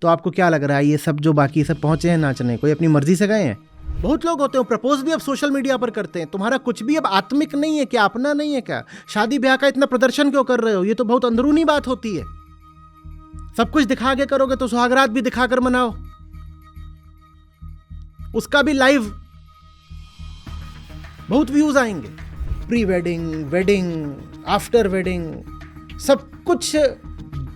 तो आपको क्या लग रहा है ये सब जो बाकी सब पहुंचे हैं नाचने, कोई अपनी मर्जी से गए हैं? बहुत लोग होते हैं प्रपोज भी अब सोशल मीडिया पर करते हैं। तुम्हारा कुछ भी अब आत्मिक नहीं है क्या, अपना नहीं है क्या? शादी ब्याह का इतना प्रदर्शन क्यों कर रहे हो? ये तो बहुत अंदरूनी बात होती है। सब कुछ दिखा के करोगे तो सुहागरात भी दिखाकर मनाओ, उसका भी लाइव बहुत व्यूज आएंगे। Pre wedding, wedding, after wedding, सब कुछ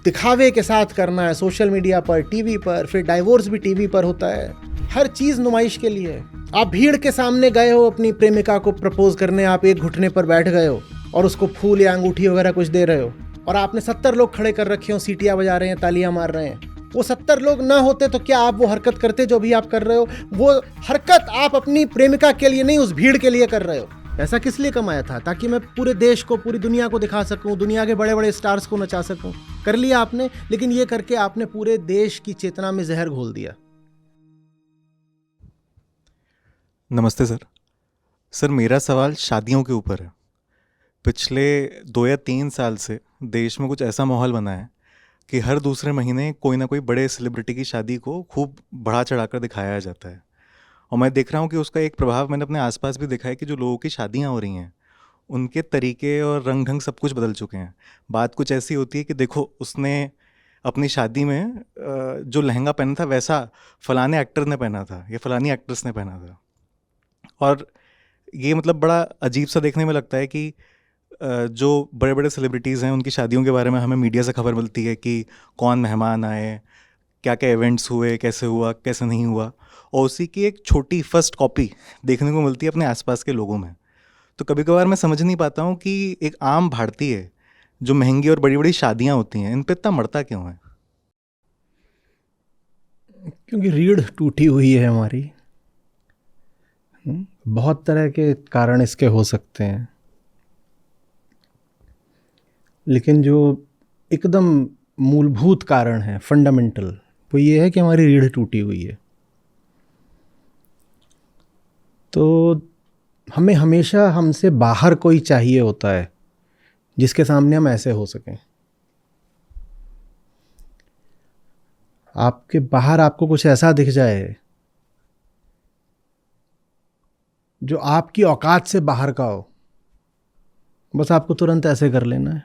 दिखावे के साथ करना है सोशल मीडिया पर, टीवी पर, फिर डाइवोर्स भी टीवी पर होता है। हर चीज नुमाइश के लिए। आप भीड़ के सामने गए हो अपनी प्रेमिका को प्रपोज करने, आप एक घुटने पर बैठ गए हो और उसको फूल या अंगूठी वगैरह कुछ दे रहे हो, और आपने 70 लोग खड़े कर रखे हो, सीटियां बजा रहे हैं, तालियां मार रहे हैं। वो 70 लोग ना होते तो क्या आप वो हरकत करते जो भी आप कर रहे हो? वो हरकत आप अपनी प्रेमिका के लिए नहीं, उस भीड़ के लिए कर रहे हो। पैसा किस लिए कमाया था? ताकि मैं पूरे देश को, पूरी दुनिया को दिखा सकूं, दुनिया के बड़े बड़े स्टार्स को नचा सकूं। कर लिया आपने, लेकिन ये करके आपने पूरे देश की चेतना में जहर घोल दिया। नमस्ते सर। सर, मेरा सवाल शादियों के ऊपर है। पिछले 2 या 3 साल से देश में कुछ ऐसा माहौल बना है कि हर दूसरे महीने कोई ना कोई बड़े सेलिब्रिटी की शादी को खूब बढ़ा चढ़ाकर दिखाया जाता है। और मैं देख रहा हूँ कि उसका एक प्रभाव मैंने अपने आसपास भी देखा है कि जो लोगों की शादियाँ हो रही हैं उनके तरीके और रंग ढंग सब कुछ बदल चुके हैं। बात कुछ ऐसी होती है कि देखो, उसने अपनी शादी में जो लहंगा पहना था वैसा फलाने एक्टर ने पहना था या फलानी एक्ट्रेस ने पहना था। और ये मतलब बड़ा अजीब सा देखने में लगता है कि जो बड़े बड़े सेलिब्रिटीज़ हैं उनकी शादियों के बारे में हमें मीडिया से खबर मिलती है कि कौन मेहमान आए, क्या क्या इवेंट्स हुए, कैसे हुआ, कैसे नहीं हुआ, और उसी की एक छोटी फर्स्ट कॉपी देखने को मिलती है अपने आसपास के लोगों में। तो कभी कभार मैं समझ नहीं पाता हूँ कि एक आम भारतीय जो महंगी और बड़ी बड़ी शादियाँ होती हैं इन पर इतना मरता क्यों है? क्योंकि रीढ़ टूटी हुई है हमारी। बहुत तरह के कारण इसके हो सकते हैं, लेकिन जो एकदम मूलभूत कारण है, फंडामेंटल, वो ये है कि हमारी रीढ़ टूटी हुई है। तो हमें हमेशा हमसे बाहर कोई चाहिए होता है जिसके सामने हम ऐसे हो सकें। आपके बाहर आपको कुछ ऐसा दिख जाए जो आपकी औकात से बाहर का हो, बस आपको तुरंत ऐसे कर लेना है।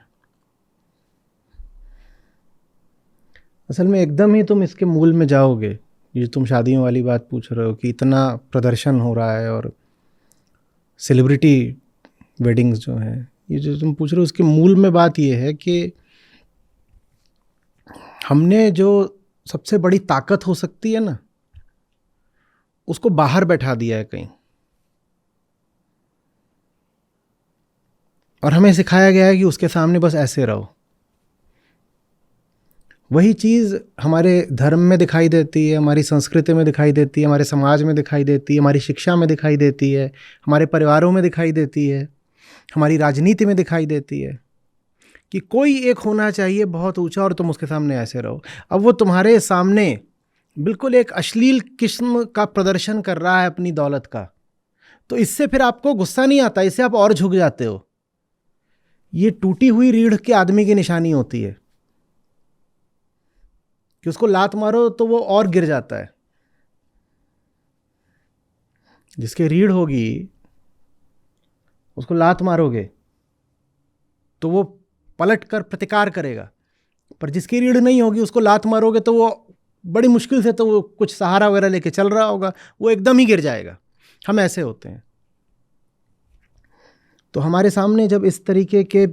असल में एकदम ही तुम इसके मूल में जाओगे, ये तुम शादियों वाली बात पूछ रहे हो कि इतना प्रदर्शन हो रहा है और सेलिब्रिटी वेडिंग्स जो हैं, ये जो तुम पूछ रहे हो उसके मूल में बात ये है कि हमने जो सबसे बड़ी ताकत हो सकती है ना, उसको बाहर बैठा दिया है कहीं, और हमें सिखाया गया है कि उसके सामने बस ऐसे रहो। वही चीज़ हमारे धर्म में दिखाई देती है, हमारी संस्कृति में दिखाई देती है, हमारे समाज में दिखाई देती है, हमारी शिक्षा में दिखाई देती है, हमारे परिवारों में दिखाई देती है, हमारी राजनीति में दिखाई देती है कि कोई एक होना चाहिए बहुत ऊंचा और तुम उसके सामने ऐसे रहो। अब वो तुम्हारे सामने बिल्कुल एक अश्लील किस्म का प्रदर्शन कर रहा है अपनी दौलत का, तो इससे फिर आपको गुस्सा नहीं आता, इससे आप और झुक जाते हो। ये टूटी हुई रीढ़ के आदमी की निशानी होती है कि उसको लात मारो तो वो और गिर जाता है। जिसकी रीढ़ होगी उसको लात मारोगे तो वो पलट कर प्रतिकार करेगा, पर जिसकी रीढ़ नहीं होगी उसको लात मारोगे तो वो बड़ी मुश्किल से, तो वो कुछ सहारा वगैरह लेके चल रहा होगा, वो एकदम ही गिर जाएगा। हम ऐसे होते हैं। तो हमारे सामने जब इस तरीके के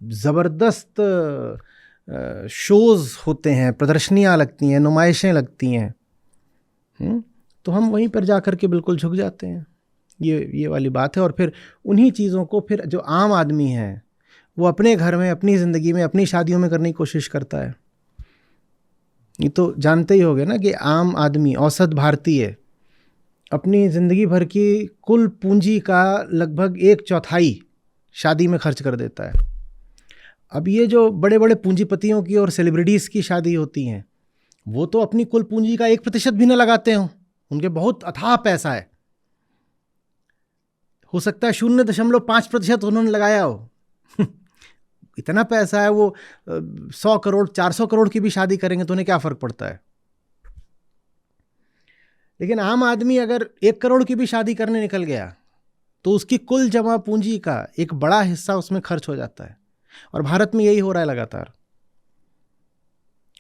ज़बरदस्त शोज़ होते हैं, प्रदर्शनियाँ लगती हैं, नुमाइशें लगती हैं, तो हम वहीं पर जाकर के बिल्कुल झुक जाते हैं। ये वाली बात है। और फिर उन्हीं चीज़ों को फिर जो आम आदमी है वो अपने घर में, अपनी ज़िंदगी में, अपनी शादियों में करने की कोशिश करता है। ये तो जानते ही होगे ना कि आम आदमी, औसत भारतीय, अपनी ज़िंदगी भर की कुल पूंजी का लगभग 1/4 शादी में खर्च कर देता है। अब ये जो बड़े बड़े पूंजीपतियों की और सेलिब्रिटीज़ की शादी होती हैं, वो तो अपनी कुल पूंजी का 1% भी ना लगाते हों। उनके बहुत अथाह पैसा है, हो सकता है 0.5% उन्होंने लगाया हो। इतना पैसा है, वो 100 करोड़ 400 करोड़ की भी शादी करेंगे तो उन्हें क्या फ़र्क पड़ता है। लेकिन आम आदमी अगर 1 करोड़ की भी शादी करने निकल गया तो उसकी कुल जमा पूंजी का एक बड़ा हिस्सा उसमें खर्च हो जाता है। और भारत में यही हो रहा है लगातार।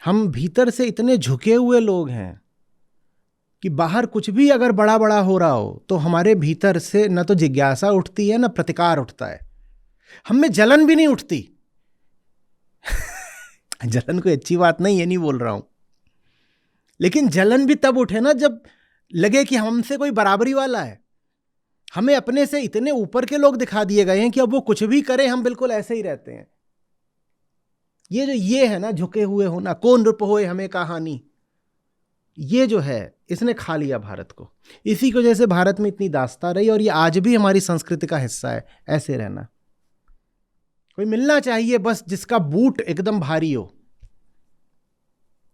हम भीतर से इतने झुके हुए लोग हैं कि बाहर कुछ भी अगर बड़ा बड़ा हो रहा हो तो हमारे भीतर से न तो जिज्ञासा उठती है न प्रतिकार उठता है। हम में जलन भी नहीं उठती। जलन कोई अच्छी बात नहीं है, नहीं बोल रहा हूं, लेकिन जलन भी तब उठे ना जब लगे कि हमसे कोई बराबरी वाला है। हमें अपने से इतने ऊपर के लोग दिखा दिए गए हैं कि अब वो कुछ भी करें हम बिल्कुल ऐसे ही रहते हैं। ये है ना झुके हुए होना, कौन रूप होए हमें कहानी, ये जो है इसने खा लिया भारत को। इसी की वजह से भारत में इतनी दास्तां रही और ये आज भी हमारी संस्कृति का हिस्सा है ऐसे रहना। कोई मिलना चाहिए बस जिसका बूट एकदम भारी हो,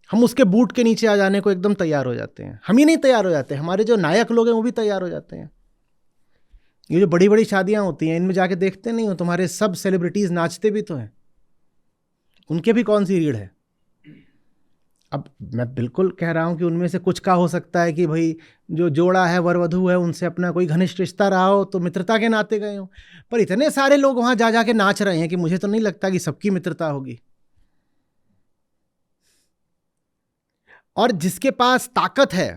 हम उसके बूट के नीचे आ जाने को एकदम तैयार हो जाते हैं। हम ही नहीं तैयार हो जाते, हमारे जो नायक लोग हैं वो भी तैयार हो जाते हैं। ये जो बड़ी बड़ी शादियां होती हैं इनमें जाके देखते नहीं हो, तुम्हारे सब सेलिब्रिटीज नाचते भी तो हैं, उनके भी कौन सी रीढ़ है। अब मैं बिल्कुल कह रहा हूं कि उनमें से कुछ का हो सकता है कि भाई जो जोड़ा है वर वधू है उनसे अपना कोई घनिष्ठ रिश्ता रहा हो तो मित्रता के नाते गए हो, पर इतने सारे लोग वहां जा जाके नाच रहे हैं कि मुझे तो नहीं लगता कि सबकी मित्रता होगी। और जिसके पास ताकत है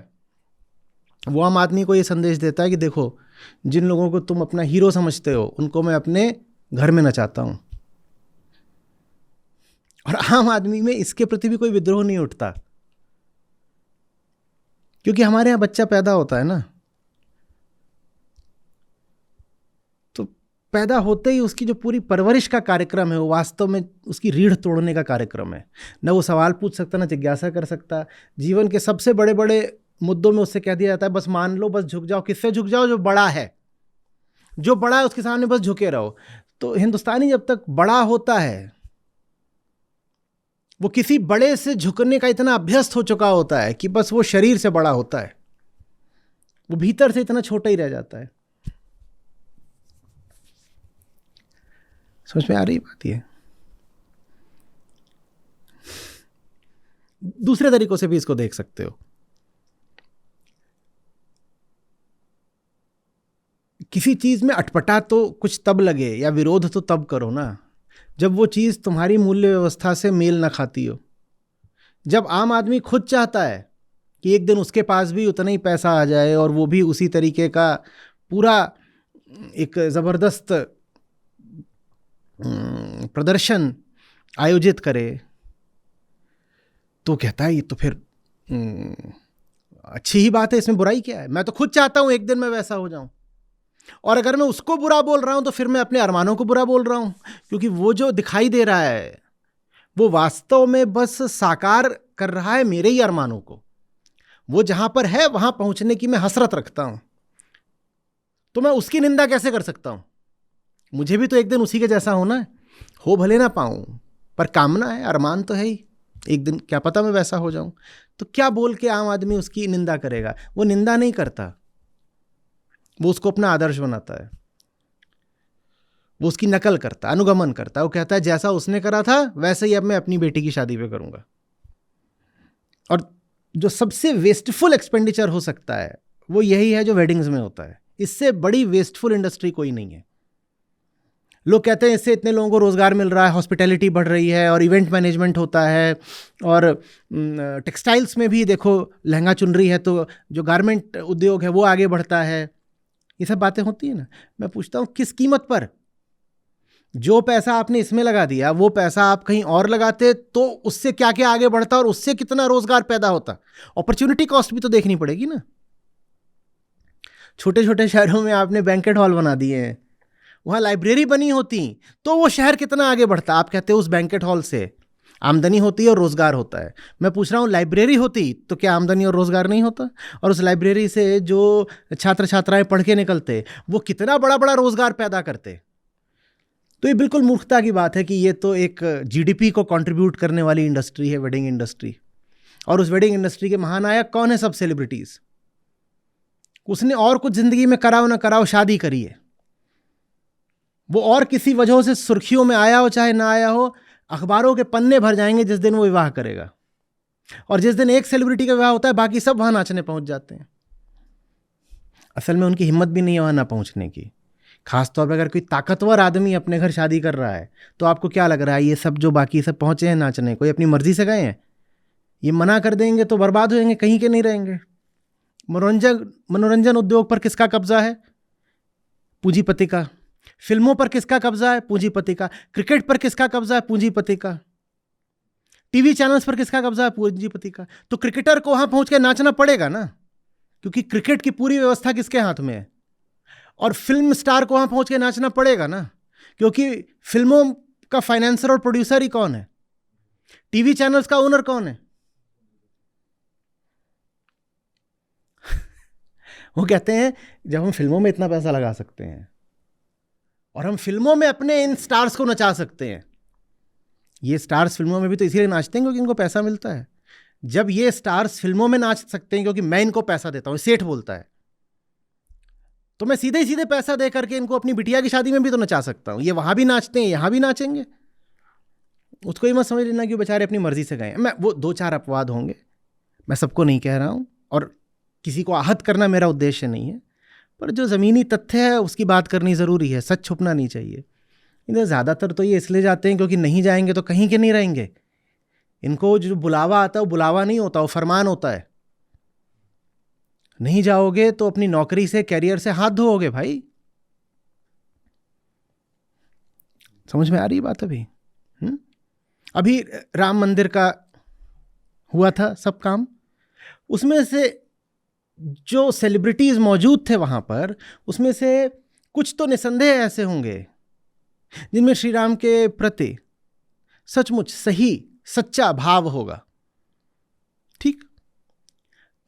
वो आम आदमी को ये संदेश देता है कि देखो जिन लोगों को तुम अपना हीरो समझते हो उनको मैं अपने घर में नचाता हूं। और आम आदमी में इसके प्रति भी कोई विद्रोह नहीं उठता, क्योंकि हमारे यहां बच्चा पैदा होता है ना, तो पैदा होते ही उसकी जो पूरी परवरिश का कार्यक्रम है वो वास्तव में उसकी रीढ़ तोड़ने का कार्यक्रम है। न वो सवाल पूछ सकता, न जिज्ञासा कर सकता। जीवन के सबसे बड़े बड़े मुद्दों में उससे कह दिया जाता है बस मान लो, बस झुक जाओ। किससे झुक जाओ? जो बड़ा है, जो बड़ा है उसके सामने बस झुके रहो। तो हिंदुस्तानी जब तक बड़ा होता है वो किसी बड़े से झुकने का इतना अभ्यस्त हो चुका होता है कि बस वो शरीर से बड़ा होता है, वो भीतर से इतना छोटा ही रह जाता है। समझ में आ रही बात ये? दूसरे तरीकों से भी इसको देख सकते हो। किसी चीज में अटपटा तो कुछ तब लगे या विरोध तो तब करो ना जब वो चीज तुम्हारी मूल्य व्यवस्था से मेल ना खाती हो। जब आम आदमी खुद चाहता है कि एक दिन उसके पास भी उतना ही पैसा आ जाए और वो भी उसी तरीके का पूरा एक जबरदस्त प्रदर्शन आयोजित करे, तो कहता है ये तो फिर अच्छी ही बात है, इसमें बुराई क्या है? मैं तो खुद चाहता हूं एक दिन मैं वैसा हो जाऊं। और अगर मैं उसको बुरा बोल रहा हूं तो फिर मैं अपने अरमानों को बुरा बोल रहा हूं, क्योंकि वो जो दिखाई दे रहा है वो वास्तव में बस साकार कर रहा है मेरे ही अरमानों को। वो जहां पर है वहां पहुंचने की मैं हसरत रखता हूं, तो मैं उसकी निंदा कैसे कर सकता हूं? मुझे भी तो एक दिन उसी के जैसा होना है। हो भले ना पाऊं, पर कामना है, अरमान तो है ही, एक दिन क्या पता मैं वैसा हो जाऊं। तो क्या बोल के आम आदमी उसकी निंदा करेगा? वो निंदा नहीं करता, वो उसको अपना आदर्श बनाता है, वो उसकी नकल करता, अनुगमन करता। वो कहता है जैसा उसने करा था वैसे ही अब मैं अपनी बेटी की शादी पे करूंगा। और जो सबसे वेस्टफुल एक्सपेंडिचर हो सकता है वो यही है जो वेडिंग्स में होता है। इससे बड़ी वेस्टफुल इंडस्ट्री कोई नहीं है। लोग कहते हैं इससे इतने लोगों को रोजगार मिल रहा है, हॉस्पिटैलिटी बढ़ रही है और इवेंट मैनेजमेंट होता है, और टेक्सटाइल्स में भी देखो लहंगा चुनरी है तो जो गारमेंट उद्योग है वो आगे बढ़ता है। ये सब बातें होती है ना। मैं पूछता हूँ किस कीमत पर? जो पैसा आपने इसमें लगा दिया वो पैसा आप कहीं और लगाते तो उससे क्या क्या आगे बढ़ता और उससे कितना रोजगार पैदा होता। अपॉर्चुनिटी कॉस्ट भी तो देखनी पड़ेगी ना। छोटे छोटे शहरों में आपने बैंकेट हॉल बना दिए हैं, वहाँ लाइब्रेरी बनी होती तो वो शहर कितना आगे बढ़ता। आप कहते हो उस बैंकेट हॉल से आमदनी होती है और रोजगार होता है। मैं पूछ रहा हूँ लाइब्रेरी होती तो क्या आमदनी और रोजगार नहीं होता? और उस लाइब्रेरी से जो छात्र छात्राएं पढ़ के निकलते वो कितना बड़ा बड़ा रोजगार पैदा करते। तो ये बिल्कुल मूर्खता की बात है कि ये तो एक जीडीपी को कंट्रीब्यूट करने वाली इंडस्ट्री है वेडिंग इंडस्ट्री। और उस वेडिंग इंडस्ट्री के महानायक कौन है? सब सेलिब्रिटीज। उसने और कुछ जिंदगी में कराओ ना कराओ शादी करी है, वो और किसी वजह से सुर्खियों में आया हो चाहे ना आया हो, अखबारों के पन्ने भर जाएंगे जिस दिन वो विवाह करेगा। और जिस दिन एक सेलिब्रिटी का विवाह होता है बाकी सब वहां नाचने पहुंच जाते हैं। असल में उनकी हिम्मत भी नहीं है वहाँ ना पहुँचने की। खासतौर पर अगर कोई ताकतवर आदमी अपने घर शादी कर रहा है तो आपको क्या लग रहा है ये सब जो बाकी सब पहुँचे हैं नाचने, कोई अपनी मर्जी से गए हैं? ये मना कर देंगे तो बर्बाद हो जाएंगे, कहीं के नहीं रहेंगे। मनोरंजन उद्योग पर किसका कब्जा है? पूंजीपति का। फिल्मों पर किसका कब्जा है? पूंजीपति का। क्रिकेट पर किसका कब्जा है? पूंजीपति का। टीवी चैनल्स पर किसका कब्जा है? पूंजीपति का। तो क्रिकेटर को वहां पहुंच के नाचना पड़ेगा ना, क्योंकि क्रिकेट की पूरी व्यवस्था किसके हाथ में है। और फिल्म स्टार को वहां पहुंच के नाचना पड़ेगा ना, क्योंकि फिल्मों का फाइनेंसर और प्रोड्यूसर ही कौन है? टीवी चैनल्स का ओनर कौन है? वो कहते हैं जब हम फिल्मों में इतना पैसा लगा सकते हैं और हम फिल्मों में अपने इन स्टार्स को नचा सकते हैं, ये स्टार्स फिल्मों में भी तो इसीलिए नाचते हैं क्योंकि इनको पैसा मिलता है। जब ये स्टार्स फिल्मों में नाच सकते हैं क्योंकि मैं इनको पैसा देता हूं, सेठ बोलता है, तो मैं सीधे सीधे पैसा दे करके इनको अपनी बिटिया की शादी में भी तो नचा सकता हूं। ये वहां भी नाचते हैं, यहां भी नाचेंगे। उसको ही मत समझ लेना कि बेचारे अपनी मर्जी से गए। मैं वो 2-4 अपवाद होंगे, मैं सबको नहीं कह रहा हूं और किसी को आहत करना मेरा उद्देश्य नहीं है, पर जो ज़मीनी तथ्य है उसकी बात करनी ज़रूरी है। सच छुपना नहीं चाहिए। इधर ज़्यादातर तो ये इसलिए जाते हैं क्योंकि नहीं जाएंगे तो कहीं के नहीं रहेंगे। इनको जो बुलावा आता है वो बुलावा नहीं होता, वो फरमान होता है। नहीं जाओगे तो अपनी नौकरी से, कैरियर से हाथ धोओगे भाई। समझ में आ रही बात? अभी राम मंदिर का हुआ था सब काम, उसमें से जो सेलिब्रिटीज मौजूद थे वहां पर, उसमें से कुछ तो निसंदेह ऐसे होंगे जिनमें श्री राम के प्रति सचमुच सही सच्चा भाव होगा। ठीक,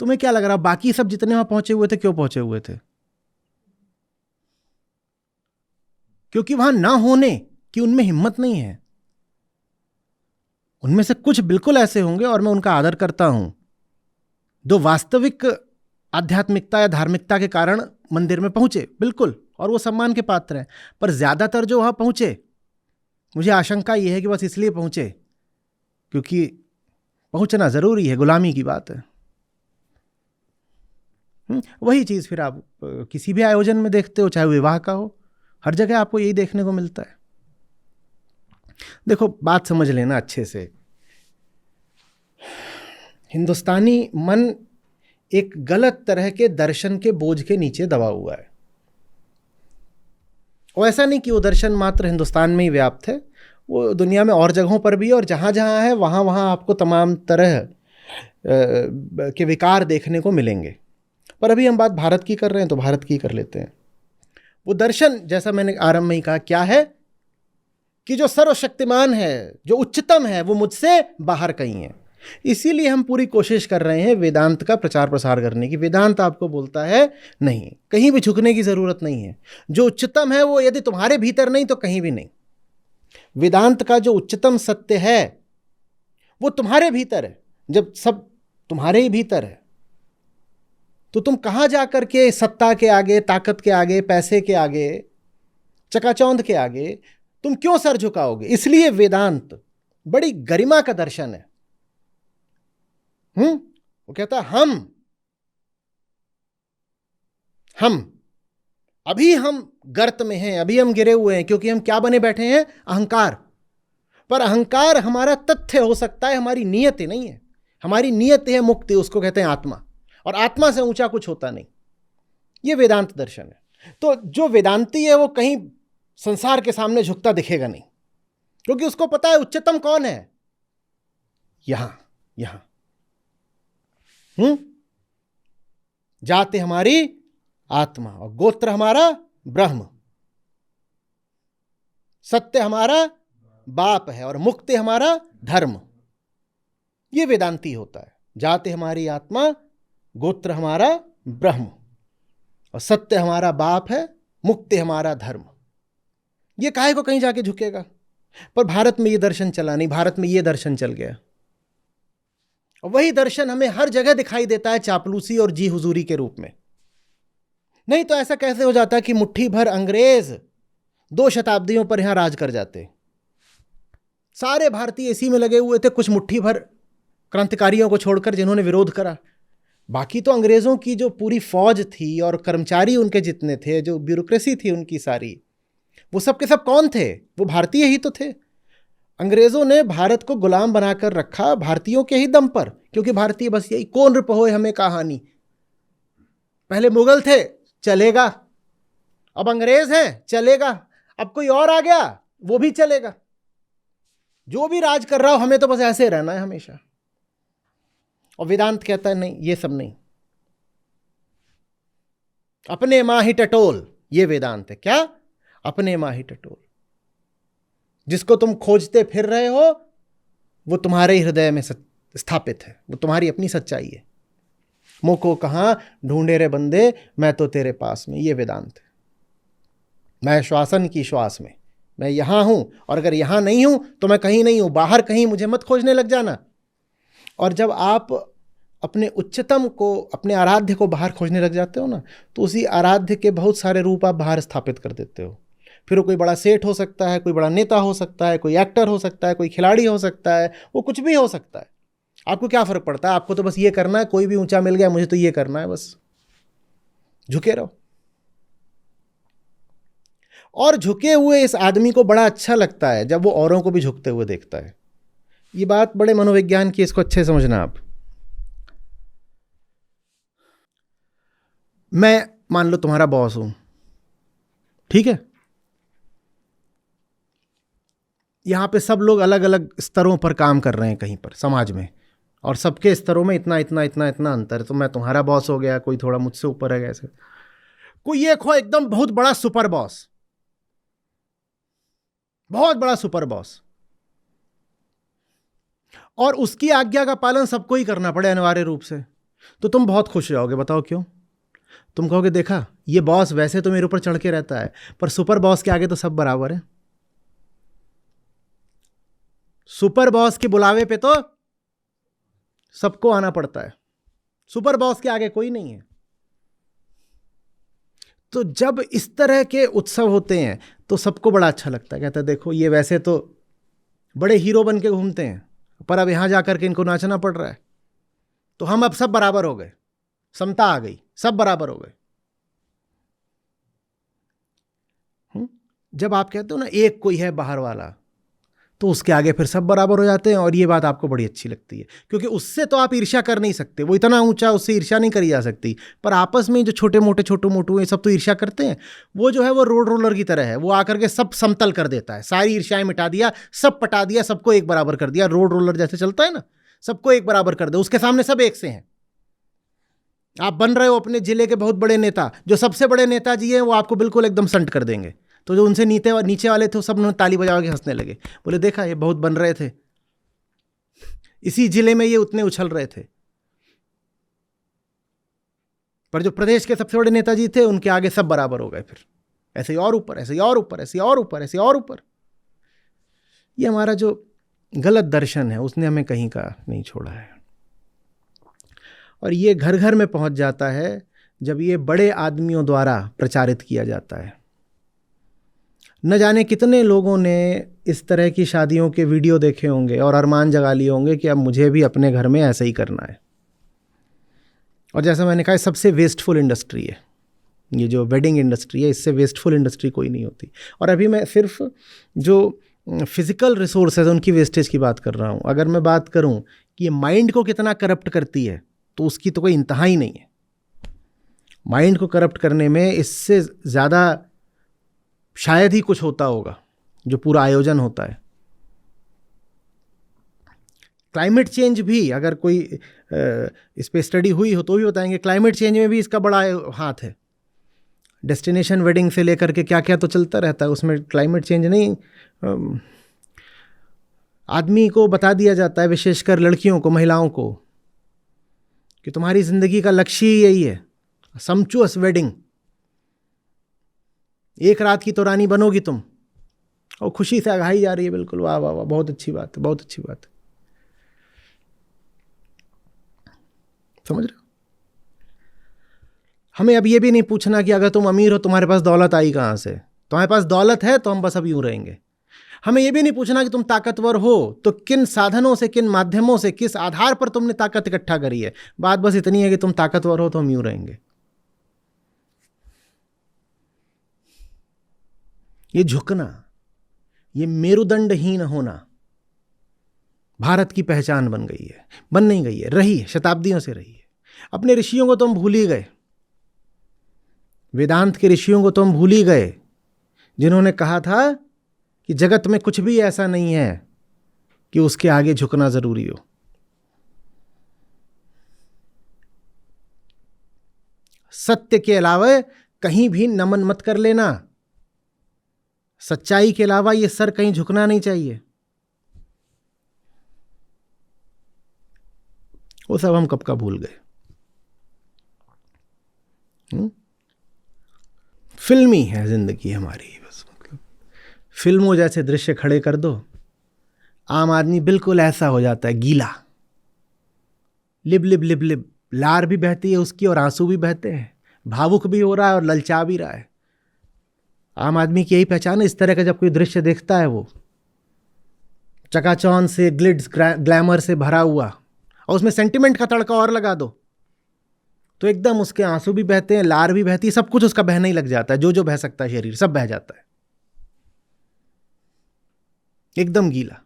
तुम्हें क्या लग रहा बाकी सब जितने वहां पहुंचे हुए थे क्यों पहुंचे हुए थे? क्योंकि वहां ना होने की उनमें हिम्मत नहीं है। उनमें से कुछ बिल्कुल ऐसे होंगे और मैं उनका आदर करता हूं, जो वास्तविक आध्यात्मिकता या धार्मिकता के कारण मंदिर में पहुंचे, बिल्कुल, और वो सम्मान के पात्र हैं। पर ज्यादातर जो वहां पहुंचे, मुझे आशंका यह है कि बस इसलिए पहुंचे क्योंकि पहुंचना जरूरी है, गुलामी की बात है। वही चीज फिर आप किसी भी आयोजन में देखते हो, चाहे विवाह का हो, हर जगह आपको यही देखने को मिलता है। देखो, बात समझ लेना अच्छे से। हिंदुस्तानी मन एक गलत तरह के दर्शन के बोझ के नीचे दबा हुआ है। और ऐसा नहीं कि वो दर्शन मात्र हिंदुस्तान में ही व्याप्त है, वो दुनिया में और जगहों पर भी है, और जहाँ जहाँ है वहाँ वहाँ आपको तमाम तरह के विकार देखने को मिलेंगे। पर अभी हम बात भारत की कर रहे हैं तो भारत की कर लेते हैं। वो दर्शन, जैसा मैंने आरंभ में ही कहा, क्या है कि जो सर्वशक्तिमान है, जो उच्चतम है, वो मुझसे बाहर कहीं है। इसीलिए हम पूरी कोशिश कर रहे हैं वेदांत का प्रचार प्रसार करने की। वेदांत आपको बोलता है नहीं, कहीं भी झुकने की जरूरत नहीं है। जो उच्चतम है वो यदि तुम्हारे भीतर नहीं तो कहीं भी नहीं। वेदांत का जो उच्चतम सत्य है वो तुम्हारे भीतर है। जब सब तुम्हारे ही भीतर है तो तुम कहां जाकर के सत्ता के आगे, ताकत के आगे, पैसे के आगे, चकाचौंध के आगे तुम क्यों सर झुकाओगे? इसलिए वेदांत बड़ी गरिमा का दर्शन है। वो कहता है अभी हम गर्त में हैं, अभी हम गिरे हुए हैं, क्योंकि हम क्या बने बैठे हैं? अहंकार। पर अहंकार हमारा तथ्य हो सकता है, हमारी नियत ही नहीं है। हमारी नियत है मुक्ति, उसको कहते हैं आत्मा, और आत्मा से ऊंचा कुछ होता नहीं। यह वेदांत दर्शन है। तो जो वेदांती है वो कहीं संसार के सामने झुकता दिखेगा नहीं, क्योंकि उसको पता है उच्चतम कौन है। यहां जाते हमारी आत्मा, और गोत्र हमारा ब्रह्म, सत्य हमारा बाप है, और मुक्ति हमारा धर्म। यह वेदांती होता है। जाते हमारी आत्मा, गोत्र हमारा ब्रह्म, और सत्य हमारा बाप है, मुक्ति हमारा धर्म। यह काहे को कहीं जाके झुकेगा? पर भारत में यह दर्शन चला नहीं, भारत में यह दर्शन चल गया। और वही दर्शन हमें हर जगह दिखाई देता है, चापलूसी और जी हुजूरी के रूप में। नहीं तो ऐसा कैसे हो जाता है कि मुट्ठी भर अंग्रेज 2 शताब्दियों पर यहां राज कर जाते? सारे भारतीय इसी में लगे हुए थे, कुछ मुट्ठी भर क्रांतिकारियों को छोड़कर जिन्होंने विरोध करा। बाकी तो अंग्रेज़ों की जो पूरी फौज थी और कर्मचारी उनके जितने थे, जो ब्यूरोक्रेसी थी उनकी सारी, वो सब के सब कौन थे? वो भारतीय ही तो थे। अंग्रेज़ों ने भारत को गुलाम बनाकर रखा भारतीयों के ही दम पर, क्योंकि भारतीय बस यही कौन रपोए हमें कहानी। पहले मुगल थे, चलेगा। अब अंग्रेज हैं, चलेगा। अब कोई और आ गया, वो भी चलेगा। जो भी राज कर रहा हो, हमें तो बस ऐसे रहना है हमेशा। और वेदांत कहता है नहीं, ये सब नहीं, अपने माँ ही टटोल। ये वेदांत है। क्या? अपने माँ ही टटोल। जिसको तुम खोजते फिर रहे हो वो तुम्हारे हृदय में स्थापित है, वो तुम्हारी अपनी सच्चाई है। मुँह को कहाँ ढूंढे रे बंदे, मैं तो तेरे पास में। ये वेदांत है। मैं श्वासन की श्वास में, मैं यहां हूं, और अगर यहां नहीं हूं तो मैं कहीं नहीं हूं, बाहर कहीं मुझे मत खोजने लग जाना। और जब आप अपने उच्चतम को, अपने आराध्य को बाहर खोजने लग जाते हो ना, तो उसी आराध्य के बहुत सारे रूप आप बाहर स्थापित कर देते हो। फिर वो कोई बड़ा सेठ हो सकता है, कोई बड़ा नेता हो सकता है, कोई एक्टर हो सकता है, कोई खिलाड़ी हो सकता है, वो कुछ भी हो सकता है। आपको क्या फर्क पड़ता है? आपको तो बस ये करना है, कोई भी ऊंचा मिल गया, मुझे तो ये करना है, बस झुके रहो। और झुके हुए इस आदमी को बड़ा अच्छा लगता है जब वो औरों को भी झुकते हुए देखता है। ये बात बड़े मनोविज्ञान की, इसको अच्छे समझना आप। मैं मान लो तुम्हारा बॉस हूं, ठीक है? यहां पे सब लोग अलग अलग स्तरों पर काम कर रहे हैं कहीं पर समाज में, और सबके स्तरों में इतना इतना इतना इतना अंतर है। तो मैं तुम्हारा बॉस हो गया, कोई थोड़ा मुझसे ऊपर है, ऐसे। कोई एक हो एकदम बहुत बड़ा सुपर बॉस, बहुत बड़ा सुपर बॉस, और उसकी आज्ञा का पालन सबको ही करना पड़े अनिवार्य रूप से, तो तुम बहुत खुश हो जाओगे। बताओ क्यों? तुम कहोगे देखा, ये बॉस वैसे तो मेरे ऊपर चढ़ के रहता है, पर सुपर बॉस के आगे तो सब बराबर है। सुपर बॉस के बुलावे पे तो सबको आना पड़ता है, सुपर बॉस के आगे कोई नहीं है। तो जब इस तरह के उत्सव होते हैं तो सबको बड़ा अच्छा लगता है। कहता है देखो, ये वैसे तो बड़े हीरो बन के घूमते हैं, पर अब यहां जाकर के इनको नाचना पड़ रहा है, तो हम अब सब बराबर हो गए, समता आ गई, सब बराबर हो गए। जब आप कहते हो ना एक कोई है बाहर वाला, तो उसके आगे फिर सब बराबर हो जाते हैं, और ये बात आपको बड़ी अच्छी लगती है, क्योंकि उससे तो आप ईर्ष्या कर नहीं सकते, वो इतना ऊंचा, उससे ईर्ष्या नहीं करी जा सकती। पर आपस में जो छोटे मोटू हैं, सब तो ईर्ष्या करते हैं। वो जो है वो रोड रोलर की तरह है, वो आकर के सब समतल कर देता है, सारी ईर्ष्याएं मिटा दिया, सब पटा दिया, सबको एक बराबर कर दिया। रोड रोलर जैसे चलता है ना, सबको एक बराबर कर दे, उसके सामने सब एक से हैं। आप बन रहे हो अपने जिले के बहुत बड़े नेता, जो सबसे बड़े नेताजी हैं वो आपको बिल्कुल एकदम संट कर देंगे। तो जो उनसे नीचे वाले थे, सब उन्होंने ताली बजा के हंसने लगे, बोले देखा ये बहुत बन रहे थे, इसी जिले में ये उतने उछल रहे थे। पर जो प्रदेश के सबसे बड़े नेताजी थे, उनके आगे सब बराबर हो गए। फिर ऐसे ही और ऊपर, ऐसे ही और ऊपर, ऐसे ही और ऊपर, ऐसे ही और ऊपर। ये हमारा जो गलत दर्शन है, उसने हमें कहीं का नहीं छोड़ा है। और ये घर घर में पहुंच जाता है जब ये बड़े आदमियों द्वारा प्रचारित किया जाता है। न जाने कितने लोगों ने इस तरह की शादियों के वीडियो देखे होंगे और अरमान जगा लिए होंगे कि अब मुझे भी अपने घर में ऐसा ही करना है। और जैसा मैंने कहा, सबसे वेस्टफुल इंडस्ट्री है ये जो वेडिंग इंडस्ट्री है, इससे वेस्टफुल इंडस्ट्री कोई नहीं होती। और अभी मैं सिर्फ जो फिज़िकल रिसोर्सेज उनकी वेस्टेज की बात कर रहा हूँ। अगर मैं बात करूँ कि ये माइंड को कितना करप्ट करती है, तो उसकी तो कोई इंतहा ही नहीं है। माइंड को करप्ट करने में इससे ज़्यादा शायद ही कुछ होता होगा, जो पूरा आयोजन होता है। क्लाइमेट चेंज भी, अगर कोई इस पर स्टडी हुई हो तो भी बताएंगे, क्लाइमेट चेंज में भी इसका बड़ा हाथ है। डेस्टिनेशन वेडिंग से लेकर के क्या क्या तो चलता रहता है, उसमें क्लाइमेट चेंज नहीं, आदमी को बता दिया जाता है, विशेषकर लड़कियों को, महिलाओं को, कि तुम्हारी ज़िंदगी का लक्ष्य ही यही है, सम्चुअस वेडिंग, एक रात की तो रानी बनोगी तुम। और खुशी से आगाही जा रही है, बिल्कुल, वाह वाह वाह, बहुत अच्छी बात है, बहुत अच्छी बात है। समझ रहे हो? हमें अब ये भी नहीं पूछना कि अगर तुम अमीर हो, तुम्हारे पास दौलत आई कहाँ से। तुम्हारे पास दौलत है तो हम बस अब यूँ रहेंगे। हमें यह भी नहीं पूछना कि तुम ताकतवर हो तो किन साधनों से, किन माध्यमों से, किस आधार पर तुमने ताकत इकट्ठा करी है। बात बस इतनी है कि तुम ताकतवर हो तो हम यूं रहेंगे। ये झुकना, ये मेरुदंडहीन होना भारत की पहचान बन गई है। बन नहीं गई है, रही है, शताब्दियों से रही है। अपने ऋषियों को तो हम भूल ही गए, वेदांत के ऋषियों को तो हम भूल ही गए, जिन्होंने कहा था कि जगत में कुछ भी ऐसा नहीं है कि उसके आगे झुकना जरूरी हो। सत्य के अलावा कहीं भी नमन मत कर लेना, सच्चाई के अलावा यह सर कहीं झुकना नहीं चाहिए। वो सब हम कब का भूल गए। फिल्मी है जिंदगी हमारी, बस मतलब फिल्मों जैसे दृश्य खड़े कर दो, आम आदमी बिल्कुल ऐसा हो जाता है, गीला, लिब लिब लिब लिब, लार भी बहती है उसकी और आंसू भी बहते हैं, भावुक भी हो रहा है और ललचा भी रहा है। आम आदमी की यही पहचान है। इस तरह का जब कोई दृश्य देखता है, वो चकाचौंध से, ग्लिट्स, ग्लैमर से भरा हुआ, और उसमें सेंटिमेंट का तड़का और लगा दो तो एकदम उसके आंसू भी बहते हैं, लार भी बहती है, सब कुछ उसका बहने ही लग जाता है। जो जो बह सकता है शरीर सब बह जाता है, एकदम गीला।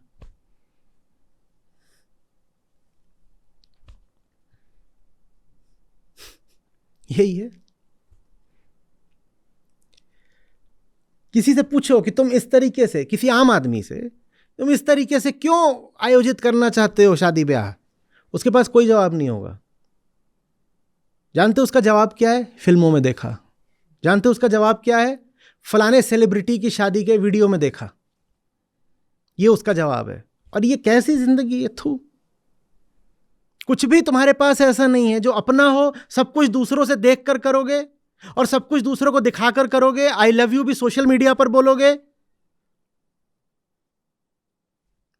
यही है। किसी से पूछो कि तुम इस तरीके से, किसी आम आदमी से, तुम इस तरीके से क्यों आयोजित करना चाहते हो शादी ब्याह, उसके पास कोई जवाब नहीं होगा। जानते हो उसका जवाब क्या है? फिल्मों में देखा। जानते हो उसका जवाब क्या है? फलाने सेलिब्रिटी की शादी के वीडियो में देखा। ये उसका जवाब है। और ये कैसी जिंदगी है, थू। कुछ भी तुम्हारे पास ऐसा नहीं है जो अपना हो। सब कुछ दूसरों से देखकर करोगे और सब कुछ दूसरों को दिखाकर करोगे। आई लव यू भी सोशल मीडिया पर बोलोगे।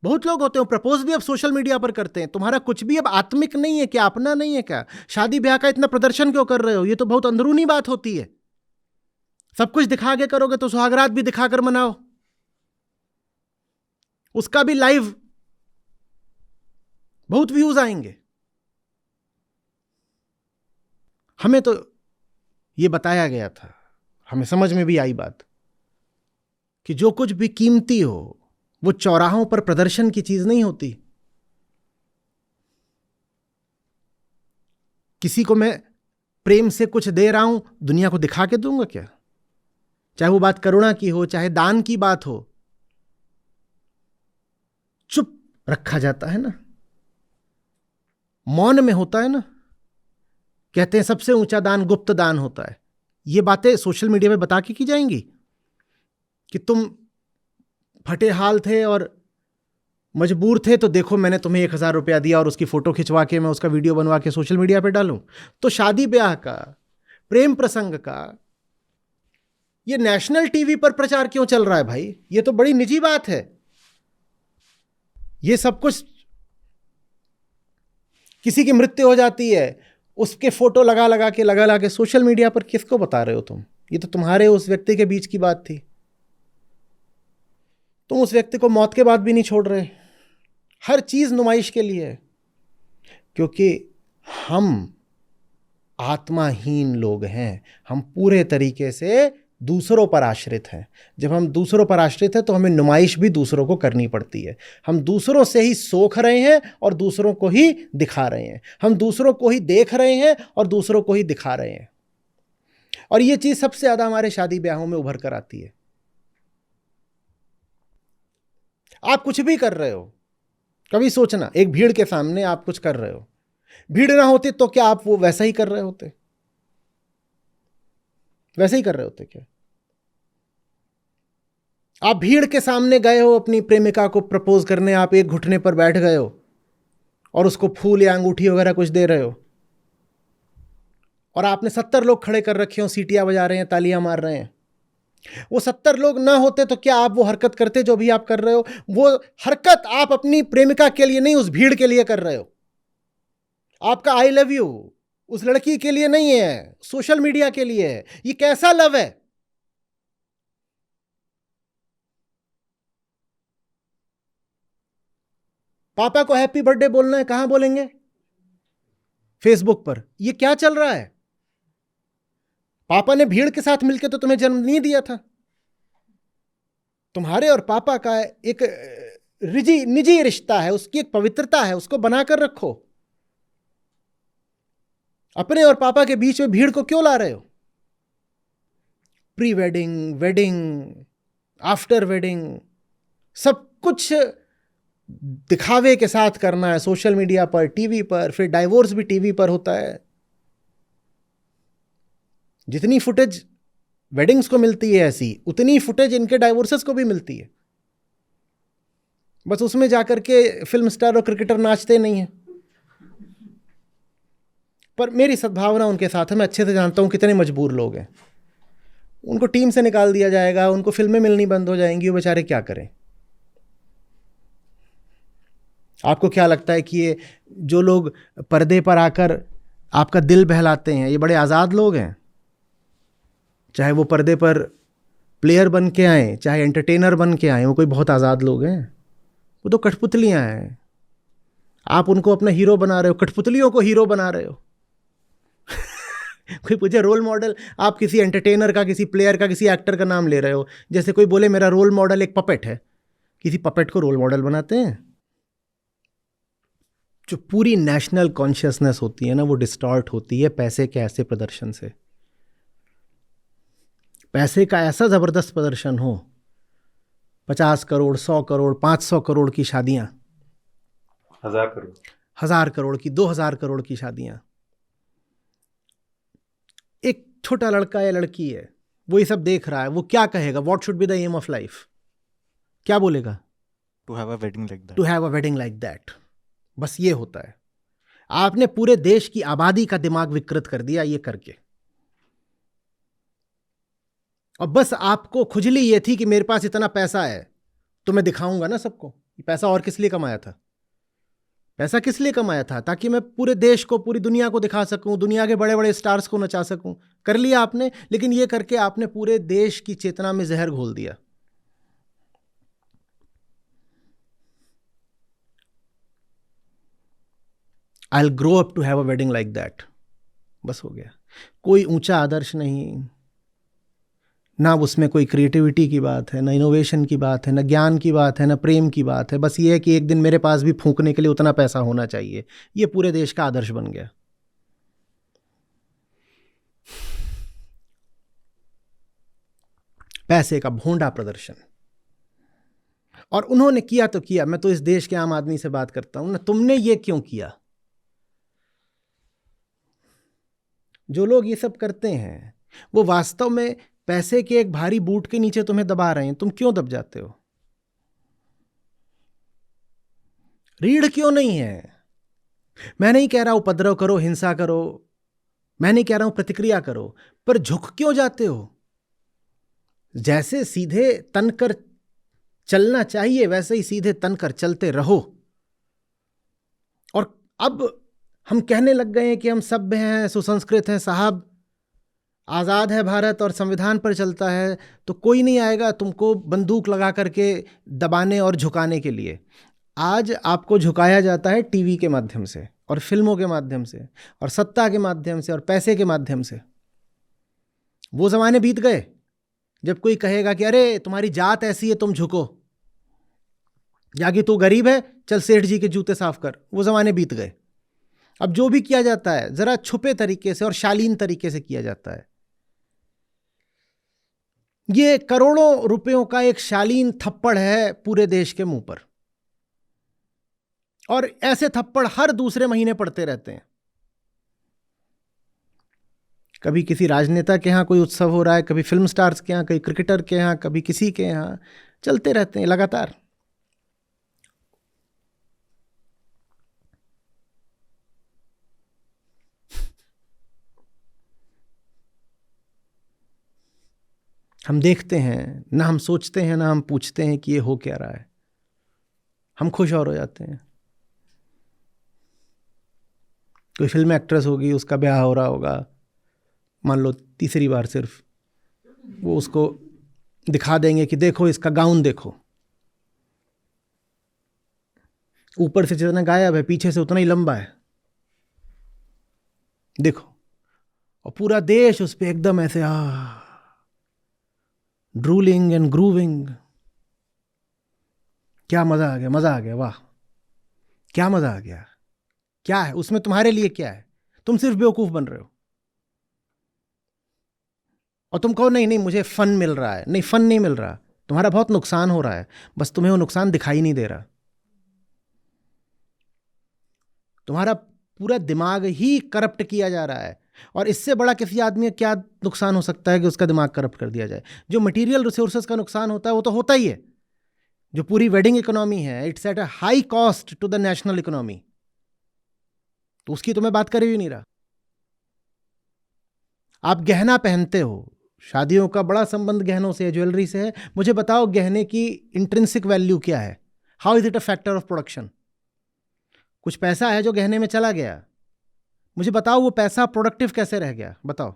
बहुत लोग होते हैं प्रपोज भी अब सोशल मीडिया पर करते हैं। तुम्हारा कुछ भी अब आत्मिक नहीं है क्या? अपना नहीं है क्या? शादी ब्याह का इतना प्रदर्शन क्यों कर रहे हो? ये तो बहुत अंदरूनी बात होती है। सब कुछ दिखा के करोगे तो सुहागरात भी दिखाकर मनाओ, उसका भी लाइव बहुत व्यूज आएंगे। हमें तो ये बताया गया था, हमें समझ में भी आई बात कि जो कुछ भी कीमती हो वो चौराहों पर प्रदर्शन की चीज नहीं होती। किसी को मैं प्रेम से कुछ दे रहा हूं, दुनिया को दिखा के दूंगा क्या? चाहे वो बात करुणा की हो, चाहे दान की बात हो, चुप रखा जाता है ना, मौन में होता है ना। कहते हैं सबसे ऊंचा दान गुप्त दान होता है। ये बातें सोशल मीडिया पे बता के की जाएंगी कि तुम फटे हाल थे और मजबूर थे तो देखो मैंने तुम्हें 1000 रुपया दिया और उसकी फोटो खिंचवा के मैं उसका वीडियो बनवा के सोशल मीडिया पे डालूं। तो शादी ब्याह का, प्रेम प्रसंग का ये नेशनल टीवी पर प्रचार क्यों चल रहा है भाई? ये तो बड़ी निजी बात है। ये सब कुछ, किसी की मृत्यु हो जाती है, उसके फोटो लगा के सोशल मीडिया पर किसको बता रहे हो तुम? ये तो तुम्हारे उस व्यक्ति के बीच की बात थी। तुम उस व्यक्ति को मौत के बाद भी नहीं छोड़ रहे। हर चीज नुमाइश के लिए है, क्योंकि हम आत्माहीन लोग हैं। हम पूरे तरीके से दूसरों पर आश्रित हैं। जब हम दूसरों पर आश्रित हैं तो हमें नुमाइश भी दूसरों को करनी पड़ती है। हम दूसरों से ही सोख रहे हैं और दूसरों को ही दिखा रहे हैं। हम दूसरों को ही देख रहे हैं और दूसरों को ही दिखा रहे हैं। और ये चीज सबसे ज्यादा हमारे शादी ब्याहों में उभर कर आती है। आप कुछ भी कर रहे हो, कभी सोचना, एक भीड़ के सामने आप कुछ कर रहे हो, भीड़ ना होती तो क्या आप वो वैसा ही कर रहे होते? वैसे ही कर रहे होते क्या? आप भीड़ के सामने गए हो अपनी प्रेमिका को प्रपोज करने, आप एक घुटने पर बैठ गए हो और उसको फूल या अंगूठी वगैरह कुछ दे रहे हो, और आपने 70 लोग खड़े कर रखे हो, सीटियां बजा रहे हैं, तालियां मार रहे हैं। वो 70 लोग ना होते तो क्या आप वो हरकत करते जो भी आप कर रहे हो? वो हरकत आप अपनी प्रेमिका के लिए नहीं, उस भीड़ के लिए कर रहे हो। आपका आई लव यू उस लड़की के लिए नहीं है, सोशल मीडिया के लिए है। ये कैसा लव है? पापा को हैप्पी बर्थडे बोलना है, कहां बोलेंगे? फेसबुक पर। ये क्या चल रहा है? पापा ने भीड़ के साथ मिलकर तो तुम्हें जन्म नहीं दिया था। तुम्हारे और पापा का एक निजी रिश्ता है, उसकी एक पवित्रता है, उसको बनाकर रखो। अपने और पापा के बीच में भीड़ को क्यों ला रहे हो? Pre wedding, wedding, after wedding, सब कुछ दिखावे के साथ करना है सोशल मीडिया पर, टीवी पर, फिर डाइवोर्स भी टीवी पर होता है। जितनी फुटेज वेडिंग्स को मिलती है ऐसी, उतनी फुटेज इनके डाइवोर्सेस को भी मिलती है। बस उसमें जाकर के फिल्म स्टार और क्रिकेटर नाचते नहीं हैं। पर मेरी सद्भावना उनके साथ है। मैं अच्छे से जानता हूं कितने मजबूर लोग हैं। उनको टीम से निकाल दिया जाएगा, उनको फिल्में मिलनी बंद हो जाएंगी, वो बेचारे क्या करें? आपको क्या लगता है कि ये जो लोग पर्दे पर आकर आपका दिल बहलाते हैं, ये बड़े आज़ाद लोग हैं? चाहे वो पर्दे पर प्लेयर बन के आए, चाहे एंटरटेनर बन के आए, वो कोई बहुत आज़ाद लोग हैं? वो तो कठपुतलियां हैं। आप उनको अपना हीरो बना रहे हो, कठपुतलियों को हीरो बना रहे हो। कोई पूछे रोल मॉडल, आप किसी एंटरटेनर का, किसी प्लेयर का, किसी एक्टर का नाम ले रहे हो। जैसे कोई बोले मेरा रोल मॉडल एक पपेट है, किसी पपेट को रोल मॉडल बनाते हैं। जो पूरी नेशनल कॉन्शियसनेस होती है ना, वो डिस्टॉर्ट होती है पैसे के ऐसे प्रदर्शन से। पैसे का ऐसा जबरदस्त प्रदर्शन हो, 50 करोड़, 100 करोड़, 500 करोड़ की शादियां, 1000 करोड़, 1000 करोड़ की, 2000 करोड़ की शादियां। एक छोटा लड़का या लड़की है, वो ये सब देख रहा है, वो क्या कहेगा? What should be the aim of life? क्या बोलेगा? To have a wedding like that. To have a wedding like that. बस ये होता है। आपने पूरे देश की आबादी का दिमाग विकृत कर दिया ये करके। और बस आपको खुजली ये थी कि मेरे पास इतना पैसा है तो मैं दिखाऊंगा ना सबको। ये पैसा और किस लिए कमाया था? पैसा किस लिए कमाया था? ताकि मैं पूरे देश को, पूरी दुनिया को दिखा सकूं, दुनिया के बड़े बड़े स्टार्स को नचा सकूं। कर लिया आपने, लेकिन ये करके आपने पूरे देश की चेतना में जहर घोल दिया। I will grow up to have a wedding like that. बस हो गया। कोई ऊंचा आदर्श नहीं, ना उसमें कोई क्रिएटिविटी की बात है, ना इनोवेशन की बात है, ना ज्ञान की बात है, ना प्रेम की बात है। बस ये है कि एक दिन मेरे पास भी फूंकने के लिए उतना पैसा होना चाहिए। ये पूरे देश का आदर्श बन गया। पैसे का भोंडा प्रदर्शन। और उन्होंने किया तो किया। मैं तो इस देश के आम आदमी से बात करता हूं ना, तुमने ये क्यों किया? जो लोग ये सब करते हैं वो वास्तव में पैसे के एक भारी बूट के नीचे तुम्हें दबा रहे हैं। तुम क्यों दब जाते हो? रीढ़ क्यों नहीं है? मैं नहीं कह रहा उपद्रव करो, हिंसा करो, मैं नहीं कह रहा हूं प्रतिक्रिया करो, पर झुक क्यों जाते हो? जैसे सीधे तन कर चलना चाहिए वैसे ही सीधे तन कर चलते रहो। और अब हम कहने लग गए हैं कि हम सभ्य हैं, सुसंस्कृत हैं। साहब, आज़ाद है भारत और संविधान पर चलता है, तो कोई नहीं आएगा तुमको बंदूक लगा करके दबाने और झुकाने के लिए। आज आपको झुकाया जाता है टीवी के माध्यम से और फिल्मों के माध्यम से और सत्ता के माध्यम से और पैसे के माध्यम से। वो ज़माने बीत गए जब कोई कहेगा कि अरे तुम्हारी जात ऐसी है तुम झुको, या कि तू गरीब है चल सेठ जी के जूते साफ कर। वो ज़माने बीत गए। अब जो भी किया जाता है ज़रा छुपे तरीके से और शालीन तरीके से किया जाता है। ये करोड़ों रुपयों का एक शालीन थप्पड़ है पूरे देश के मुंह पर, और ऐसे थप्पड़ हर दूसरे महीने पड़ते रहते हैं। कभी किसी राजनेता के यहाँ कोई उत्सव हो रहा है, कभी फिल्म स्टार्स के यहाँ, कभी क्रिकेटर के यहाँ, कभी किसी के यहाँ, चलते रहते हैं लगातार। हम देखते हैं ना, हम सोचते हैं ना, हम पूछते हैं कि ये हो क्या रहा है। हम खुश और हो जाते हैं। कोई फिल्म एक्ट्रेस होगी, उसका ब्याह हो रहा होगा, मान लो तीसरी बार, सिर्फ वो उसको दिखा देंगे कि देखो इसका गाउन देखो। ऊपर से जितना गायब है पीछे से उतना ही लंबा है। देखो, और पूरा देश उस पर एकदम ऐसे ड्रूलिंग एंड ग्रूविंग। क्या मजा आ गया, मजा आ गया, वाह क्या मजा आ गया। क्या है उसमें तुम्हारे लिए, क्या है? तुम सिर्फ बेवकूफ बन रहे हो। और तुम कहो नहीं नहीं मुझे फन मिल रहा है। नहीं, फन नहीं मिल रहा, तुम्हारा बहुत नुकसान हो रहा है, बस तुम्हें वो नुकसान दिखाई नहीं दे रहा। तुम्हारा पूरा दिमाग ही करप्ट किया जा रहा है। और इससे बड़ा किसी आदमी का क्या नुकसान हो सकता है कि उसका दिमाग करप्ट कर दिया जाए। जो मटेरियल रिसोर्सेज का नुकसान होता है वो तो होता ही है। जो पूरी वेडिंग इकोनॉमी है, it's at a high cost to the national economy, तो उसकी तो मैं बात कर ही नहीं रहा। आप गहना पहनते हो, शादियों का बड़ा संबंध गहनों से है, ज्वेलरी से है। मुझे बताओ गहने की इंट्रिंसिक वैल्यू क्या है? How is it a factor of production? कुछ पैसा है जो गहने में चला गया, मुझे बताओ वो पैसा प्रोडक्टिव कैसे रह गया? बताओ।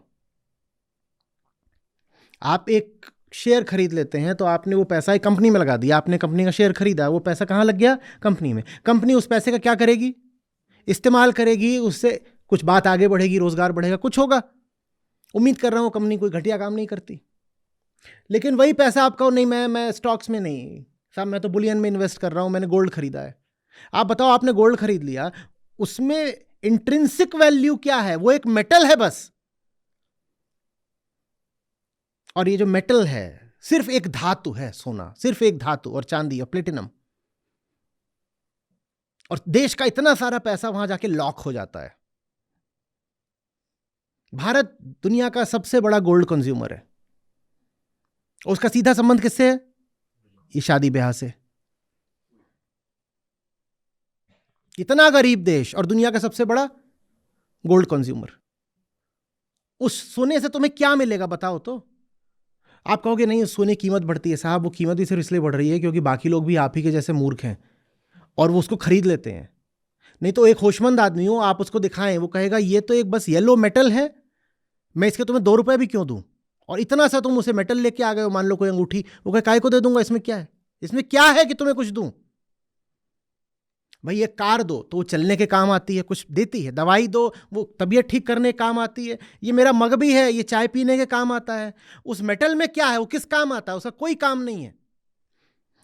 आप एक शेयर खरीद लेते हैं तो आपने वो पैसा एक कंपनी में लगा दिया, आपने कंपनी का शेयर खरीदा, वो पैसा कहाँ लग गया? कंपनी में। कंपनी उस पैसे का क्या करेगी? इस्तेमाल करेगी, उससे कुछ बात आगे बढ़ेगी, रोजगार बढ़ेगा, कुछ होगा। उम्मीद कर रहा हूँ कंपनी कोई घटिया काम नहीं करती। लेकिन वही पैसा आप कहो नहीं मैं स्टॉक्स में नहीं साहब, मैं तो बुलियन में इन्वेस्ट कर रहा हूँ, मैंने गोल्ड खरीदा है। आप बताओ, आपने गोल्ड खरीद लिया, उसमें इंट्रिंसिक वैल्यू क्या है? वो एक मेटल है बस। और ये जो मेटल है सिर्फ एक धातु है, सोना सिर्फ एक धातु, और चांदी और प्लेटिनम। और देश का इतना सारा पैसा वहां जाके लॉक हो जाता है। भारत दुनिया का सबसे बड़ा गोल्ड कंज्यूमर है। उसका सीधा संबंध किससे है? ये शादी ब्याह से। इतना गरीब देश और दुनिया का सबसे बड़ा गोल्ड कंज्यूमर। उस सोने से तुम्हें क्या मिलेगा बताओ तो? आप कहोगे नहीं सोने की कीमत बढ़ती है। साहब वो कीमत भी सिर्फ इसलिए बढ़ रही है क्योंकि बाकी लोग भी आप ही के जैसे मूर्ख हैं और वो उसको खरीद लेते हैं। नहीं तो एक होशमंद आदमी हो, आप उसको दिखाएं, वो कहेगा ये तो एक बस येलो मेटल है, मैं इसके तुम्हें 2 रुपए भी क्यों दूं? और इतना सा तुम उसे मेटल लेके आ गए हो, मान लो कोई अंगूठी, वो कहे काय को दे दूंगा, इसमें क्या है? इसमें क्या है कि तुम्हें कुछ दूं? भाई ये कार दो तो वो चलने के काम आती है, कुछ देती है। दवाई दो, वो तबीयत ठीक करने के काम आती है। ये मेरा मग भी है, ये चाय पीने के काम आता है। उस मेटल में क्या है? वो किस काम आता है? उसका कोई काम नहीं है।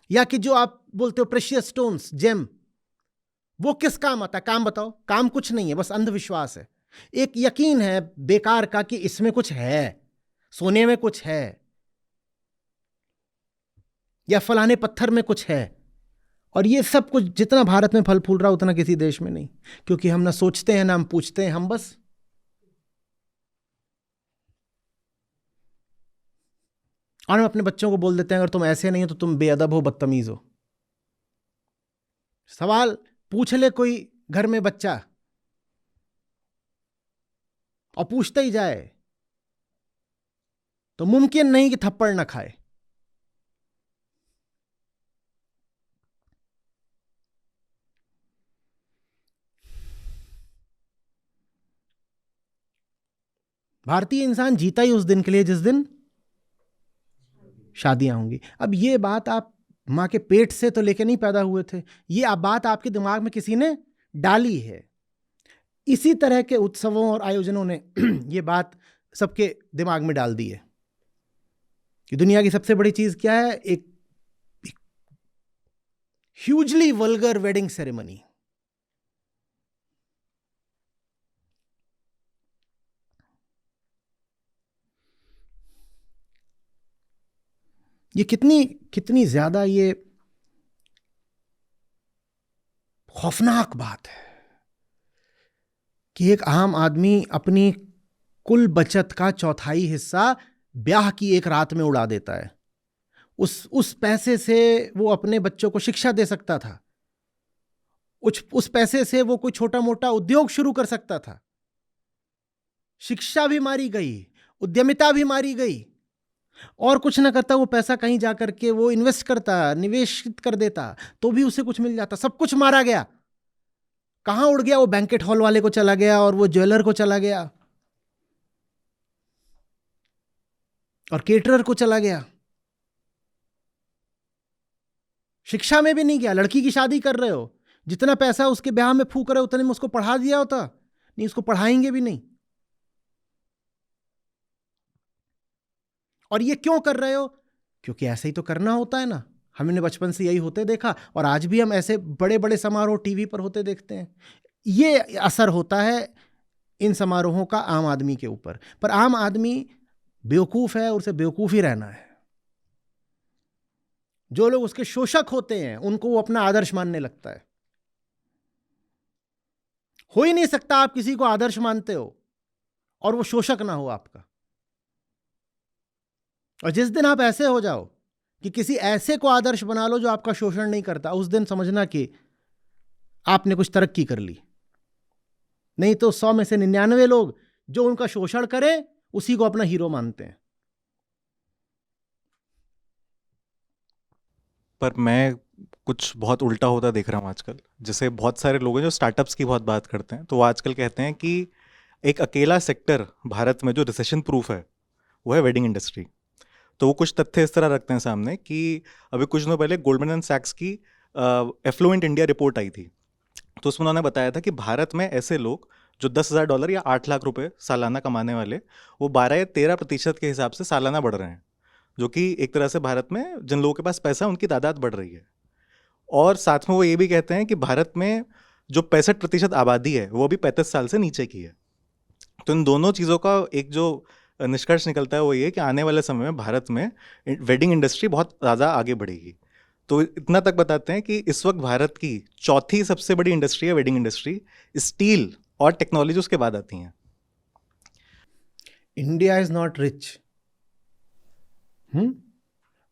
या कि जो आप बोलते हो प्रेशियस स्टोन्स, जेम, वो किस काम आता है? काम बताओ। काम कुछ नहीं है, बस अंधविश्वास है। एक यकीन है बेकार का कि इसमें कुछ है, सोने में कुछ है, या फलाने पत्थर में कुछ है। और ये सब कुछ जितना भारत में फल फूल रहा उतना किसी देश में नहीं, क्योंकि हम ना सोचते हैं ना हम पूछते हैं, हम बस और हम अपने बच्चों को बोल देते हैं अगर तुम ऐसे नहीं हो तो तुम बेअदब हो, बदतमीज हो। सवाल पूछ ले कोई घर में बच्चा और पूछते ही जाए तो मुमकिन नहीं कि थप्पड़ ना खाए। भारतीय इंसान जीता ही उस दिन के लिए जिस दिन शादियां होंगी। अब ये बात आप मां के पेट से तो लेके नहीं पैदा हुए थे, ये आप बात आपके दिमाग में किसी ने डाली है। इसी तरह के उत्सवों और आयोजनों ने ये बात सबके दिमाग में डाल दी है कि दुनिया की सबसे बड़ी चीज क्या है? एक ह्यूजली वल्गर वेडिंग सेरेमनी। ये कितनी कितनी ज्यादा ये खौफनाक बात है कि एक आम आदमी अपनी कुल बचत का चौथाई हिस्सा ब्याह की एक रात में उड़ा देता है। उस पैसे से वो अपने बच्चों को शिक्षा दे सकता था, उस पैसे से वो कोई छोटा मोटा उद्योग शुरू कर सकता था। शिक्षा भी मारी गई, उद्यमिता भी मारी गई, और कुछ ना करता, वो पैसा कहीं जाकर के वो इन्वेस्ट करता, निवेशित कर देता, तो भी उसे कुछ मिल जाता। सब कुछ मारा गया। कहां उड़ गया? वो बैंकेट हॉल वाले को चला गया और वो ज्वेलर को चला गया और केटरर को चला गया। शिक्षा में भी नहीं गया। लड़की की शादी कर रहे हो, जितना पैसा उसके ब्याह में फूक रहे उतने में उसको पढ़ा दिया होता, नहीं उसको पढ़ाएंगे भी नहीं। और ये क्यों कर रहे हो? क्योंकि ऐसे ही तो करना होता है ना, हमने बचपन से यही होते देखा, और आज भी हम ऐसे बड़े बड़े समारोह टीवी पर होते देखते हैं। ये असर होता है इन समारोहों का आम आदमी के ऊपर। पर आम आदमी बेवकूफ़ है और उसे बेवकूफ़ ही रहना है। जो लोग उसके शोषक होते हैं उनको वो अपना आदर्श मानने लगता है। हो ही नहीं सकता आप किसी को आदर्श मानते हो और वो शोषक ना हो आपका। और जिस दिन आप ऐसे हो जाओ कि किसी ऐसे को आदर्श बना लो जो आपका शोषण नहीं करता, उस दिन समझना कि आपने कुछ तरक्की कर ली। नहीं तो 100 में से 99 लोग जो उनका शोषण करें उसी को अपना हीरो मानते हैं। पर मैं कुछ बहुत उल्टा होता देख रहा हूँ आजकल। जैसे बहुत सारे लोग हैं जो स्टार्टअप्स की बहुत बात करते हैं, तो वो आजकल कहते हैं कि एक अकेला सेक्टर भारत में जो रिसेशन प्रूफ है वो है वेडिंग इंडस्ट्री। तो वो कुछ तथ्य इस तरह रखते हैं सामने कि अभी कुछ दिनों पहले गोल्डमैन एंड सैक्स की एफ्लुएंट इंडिया रिपोर्ट आई थी, तो उसमें उन्होंने बताया था कि भारत में ऐसे लोग जो $10,000 या 8 लाख रुपए सालाना कमाने वाले, वो 12 या 13% के हिसाब से सालाना बढ़ रहे हैं, जो कि एक तरह से भारत में जिन लोगों के पास पैसा है उनकी तादाद बढ़ रही है। और साथ में वो ये भी कहते हैं कि भारत में जो 65% आबादी है वो अभी 35 साल से नीचे की है। तो इन दोनों चीज़ों का एक जो निष्कर्ष निकलता है वो ये कि आने वाले समय में भारत में वेडिंग इंडस्ट्री बहुत ज़्यादा आगे बढ़ेगी। तो इतना तक बताते हैं कि इस वक्त भारत की चौथी सबसे बड़ी इंडस्ट्री है वेडिंग इंडस्ट्री। स्टील और टेक्नोलॉजी उसके बाद आती हैं। India is not rich,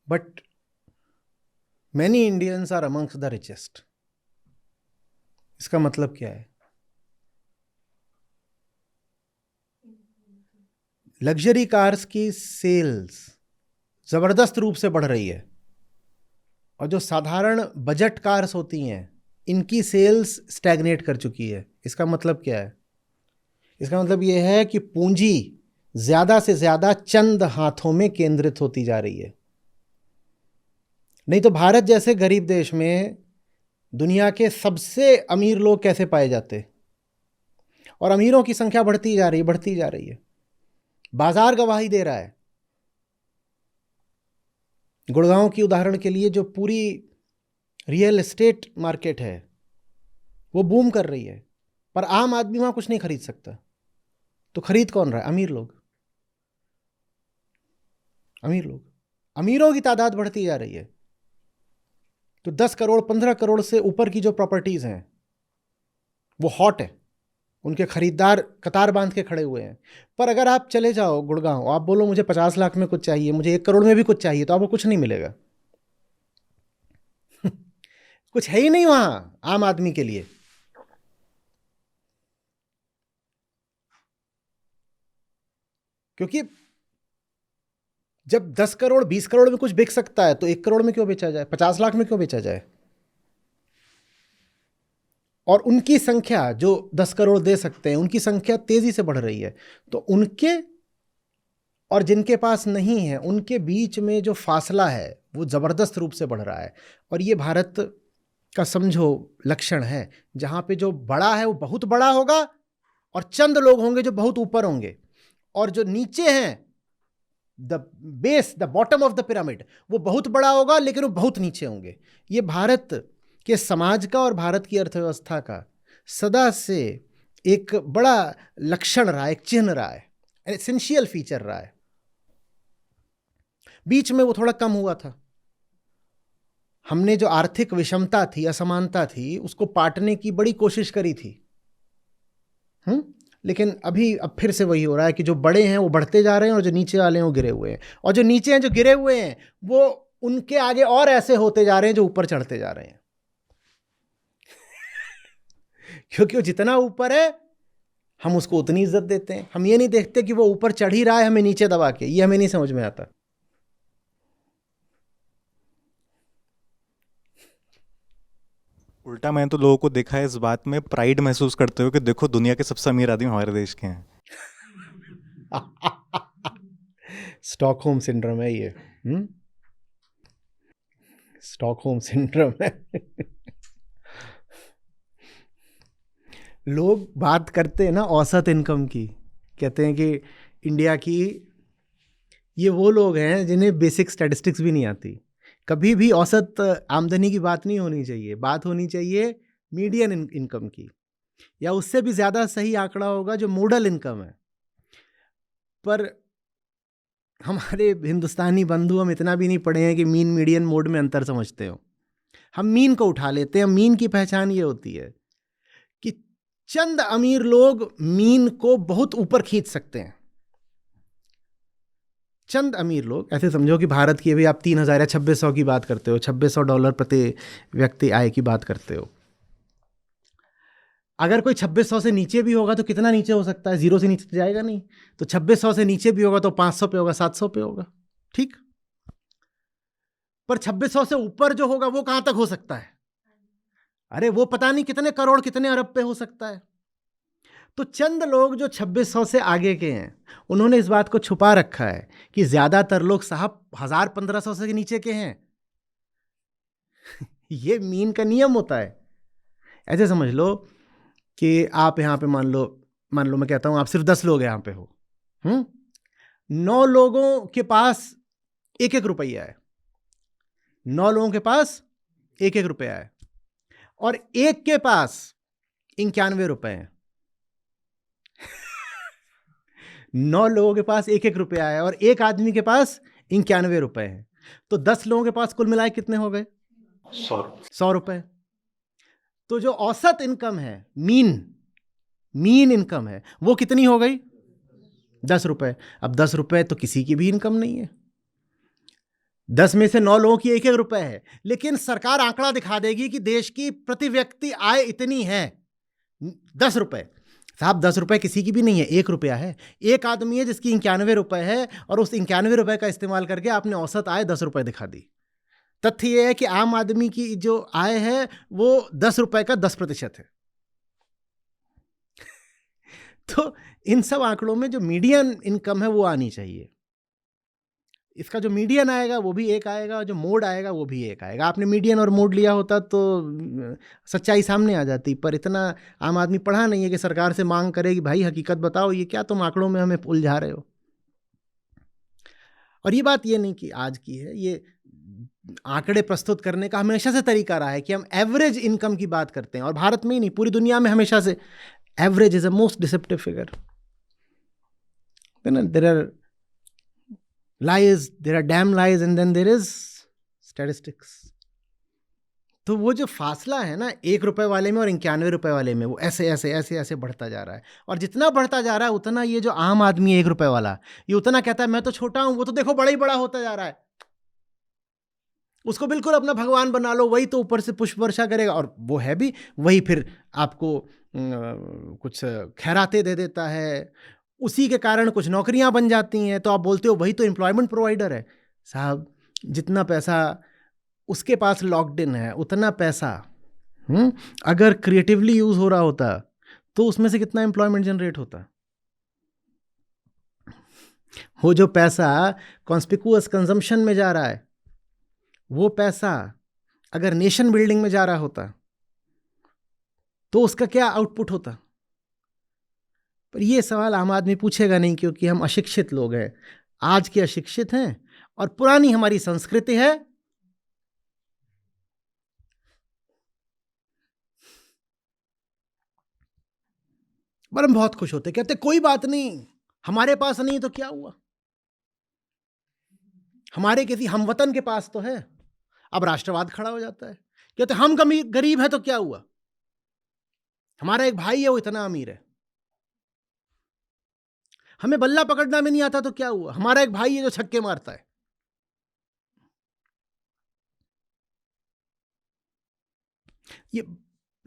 but many Indians are amongst the richest. इसका मतलब क्या है? लग्जरी कार्स की सेल्स जबरदस्त रूप से बढ़ रही है, और जो साधारण बजट कार्स होती हैं इनकी सेल्स स्टैग्नेट कर चुकी है। इसका मतलब क्या है? इसका मतलब यह है कि पूंजी ज्यादा से ज्यादा चंद हाथों में केंद्रित होती जा रही है। नहीं तो भारत जैसे गरीब देश में दुनिया के सबसे अमीर लोग कैसे पाए जाते? और अमीरों की संख्या बढ़ती जा रही है, बढ़ती जा रही है। बाजार गवाही दे रहा है। गुड़गांव की उदाहरण के लिए जो पूरी रियल एस्टेट मार्केट है वो बूम कर रही है, पर आम आदमी वहां कुछ नहीं खरीद सकता। तो खरीद कौन रहा है? अमीर लोग। अमीर लोग, अमीरों की तादाद बढ़ती जा रही है। तो 10 करोड़ 15 करोड़ से ऊपर की जो प्रॉपर्टीज हैं वो हॉट है, उनके खरीदार कतार बांध के खड़े हुए हैं। पर अगर आप चले जाओ गुड़गांव, आप बोलो मुझे 50 लाख में कुछ चाहिए, मुझे 1 करोड़ में भी कुछ चाहिए, तो आपको कुछ नहीं मिलेगा। कुछ है ही नहीं वहां आम आदमी के लिए। क्योंकि जब 10 करोड़ 20 करोड़ में कुछ बिक सकता है तो 1 करोड़ में क्यों बेचा जाए, 50 लाख में क्यों बेचा जाए? और उनकी संख्या जो 10 करोड़ दे सकते हैं उनकी संख्या तेजी से बढ़ रही है। तो उनके और जिनके पास नहीं है उनके बीच में जो फासला है वो जबरदस्त रूप से बढ़ रहा है। और ये भारत का समझो लक्षण है, जहां पे जो बड़ा है वो बहुत बड़ा होगा और चंद लोग होंगे जो बहुत ऊपर होंगे, और जो नीचे हैं the base the bottom of the pyramid वो बहुत बड़ा होगा लेकिन वो बहुत नीचे होंगे। ये भारत के समाज का और भारत की अर्थव्यवस्था का सदा से एक बड़ा लक्षण रहा है, एक चिन्ह रहा है, एसेंशियल फीचर रहा है। बीच में वो थोड़ा कम हुआ था। हमने जो आर्थिक विषमता थी, असमानता थी, उसको पाटने की बड़ी कोशिश करी थी। लेकिन अब फिर से वही हो रहा है कि जो बड़े हैं वो बढ़ते जा रहे हैं और जो नीचे वाले हैं वो गिरे हुए हैं, और जो नीचे हैं जो गिरे हुए हैं वो उनके आगे और ऐसे होते जा रहे हैं जो ऊपर चढ़ते जा रहे हैं। क्योंकि वो जितना ऊपर है हम उसको उतनी इज्जत देते हैं। हम ये नहीं देखते कि वो ऊपर चढ़ ही रहा है हमें नीचे दबा के। ये हमें नहीं समझ में आता। उल्टा मैंने तो लोगों को देखा है इस बात में प्राइड महसूस करते हुए कि देखो दुनिया के सबसे अमीर आदमी हमारे देश के हैं। स्टॉकहोम सिंड्रोम है ये। स्टॉकहोम सिंड्रोम है। लोग बात करते हैं ना औसत इनकम की, कहते हैं कि इंडिया की, ये वो लोग हैं जिन्हें बेसिक स्टैटिस्टिक्स भी नहीं आती। कभी भी औसत आमदनी की बात नहीं होनी चाहिए, बात होनी चाहिए मीडियन इनकम की, या उससे भी ज़्यादा सही आंकड़ा होगा जो मॉडल इनकम है। पर हमारे हिंदुस्तानी बंधु हम इतना भी नहीं पढ़े हैं कि मीन मीडियन मोड में अंतर समझते हो। हम मीन को उठा लेते हैं। मीन की पहचान ये होती है कि चंद अमीर लोग मीन को बहुत ऊपर खींच सकते हैं। चंद अमीर लोग, ऐसे समझो कि भारत की अभी आप 3,000 या 2,600 की बात करते हो, $2,600 प्रति व्यक्ति आय की बात करते हो। अगर कोई 2,600 से नीचे भी होगा तो कितना नीचे हो सकता है? 0 से नीचे तो जाएगा नहीं। तो 2,600 से नीचे भी होगा तो 500 पे होगा, 700 पे होगा, ठीक। पर 2,600 से ऊपर जो होगा वो कहां तक हो सकता है? अरे वो पता नहीं कितने करोड़, कितने अरब पे हो सकता है। तो चंद लोग जो 2,600 से आगे के हैं, उन्होंने इस बात को छुपा रखा है कि ज्यादातर लोग साहब 1,000-1,500 से नीचे के हैं। ये मीन का नियम होता है। ऐसे समझ लो कि आप यहाँ पे मान लो मैं कहता हूँ आप सिर्फ 10 लोग यहाँ पे हो, 9 लोगों के पास 1-1 रुपया है। 9 लोगों के पास 1-1 रुपया है और एक के पास 91 रुपए हैं। 9 लोगों के पास 1-1 रुपया है और एक आदमी के पास 91 रुपए हैं। तो 10 लोगों के पास कुल मिलाए कितने हो गए? 100 रुपए। तो जो औसत इनकम है, मीन इनकम है, वो कितनी हो गई? 10 रुपए। अब 10 रुपए तो किसी की भी इनकम नहीं है। 10 में से 9 लोगों की 1-1 रुपए है, लेकिन सरकार आंकड़ा दिखा देगी कि देश की प्रति व्यक्ति आय इतनी है, 10 रुपए। साहब 10 रुपए किसी की भी नहीं है, 1 रुपया है। एक आदमी है जिसकी 91 रुपए है और उस 91 रुपए का इस्तेमाल करके आपने औसत आय 10 रुपए दिखा दी। तथ्य यह है कि आम आदमी की जो आय है वो 10 रुपए का 10% है। तो इन सब आंकड़ों में जो मीडियन इनकम है वो आनी चाहिए। इसका जो मीडियन आएगा वो भी एक आएगा, जो मोड आएगा वो भी एक आएगा। आपने मीडियन और मोड लिया होता तो सच्चाई सामने आ जाती, पर इतना आम आदमी पढ़ा नहीं है कि सरकार से मांग करे कि भाई हकीकत बताओ, ये क्या तुम आंकड़ों में हमें उलझा रहे हो। और ये बात ये नहीं कि आज की है, ये आंकड़े प्रस्तुत करने का हमेशा से तरीका रहा है कि हम एवरेज इनकम की बात करते हैं, और भारत में ही नहीं पूरी दुनिया में हमेशा से average is a most deceptive figure. There are lies, there are damn lies, and then there is statistics. तो वो जो फासला है ना 1 रुपए वाले में और 91 रुपए वाले में, वो ऐसे ऐसे ऐसे ऐसे बढ़ता जा रहा है। और जितना बढ़ता जा रहा है उतना ये जो आम आदमी है 1 रुपए वाला, ये उतना कहता है मैं तो छोटा हूं, वो तो देखो बड़ा ही बड़ा होता जा रहा है। उसको बिल्कुल अपना भगवान बना लो, वही तो ऊपर से पुष्प वर्षा करेगा, और वो है भी वही, फिर आपको कुछ खैरातें दे देता है, उसी के कारण कुछ नौकरियां बन जाती हैं, तो आप बोलते हो वही तो एम्प्लॉयमेंट प्रोवाइडर है। साहब जितना पैसा उसके पास लॉक्ड इन है, उतना पैसा अगर क्रिएटिवली यूज हो रहा होता तो उसमें से कितना एम्प्लॉयमेंट जनरेट होता। वो जो पैसा कॉन्स्पिकुअस कंजम्पशन में जा रहा है, वो पैसा अगर नेशन बिल्डिंग में जा रहा होता तो उसका क्या आउटपुट होता। पर ये सवाल आम आदमी पूछेगा नहीं, क्योंकि हम अशिक्षित लोग हैं, आज के अशिक्षित हैं, और पुरानी हमारी संस्कृति है पर हम बहुत खुश होते, कहते कोई बात नहीं, हमारे पास नहीं तो क्या हुआ, हमारे किसी हमवतन के पास तो है। अब राष्ट्रवाद खड़ा हो जाता है, कहते हम गरीब है तो क्या हुआ, हमारा एक भाई है वो इतना अमीर है। हमें बल्ला पकड़ना भी नहीं आता तो क्या हुआ, हमारा एक भाई है जो छक्के मारता है। ये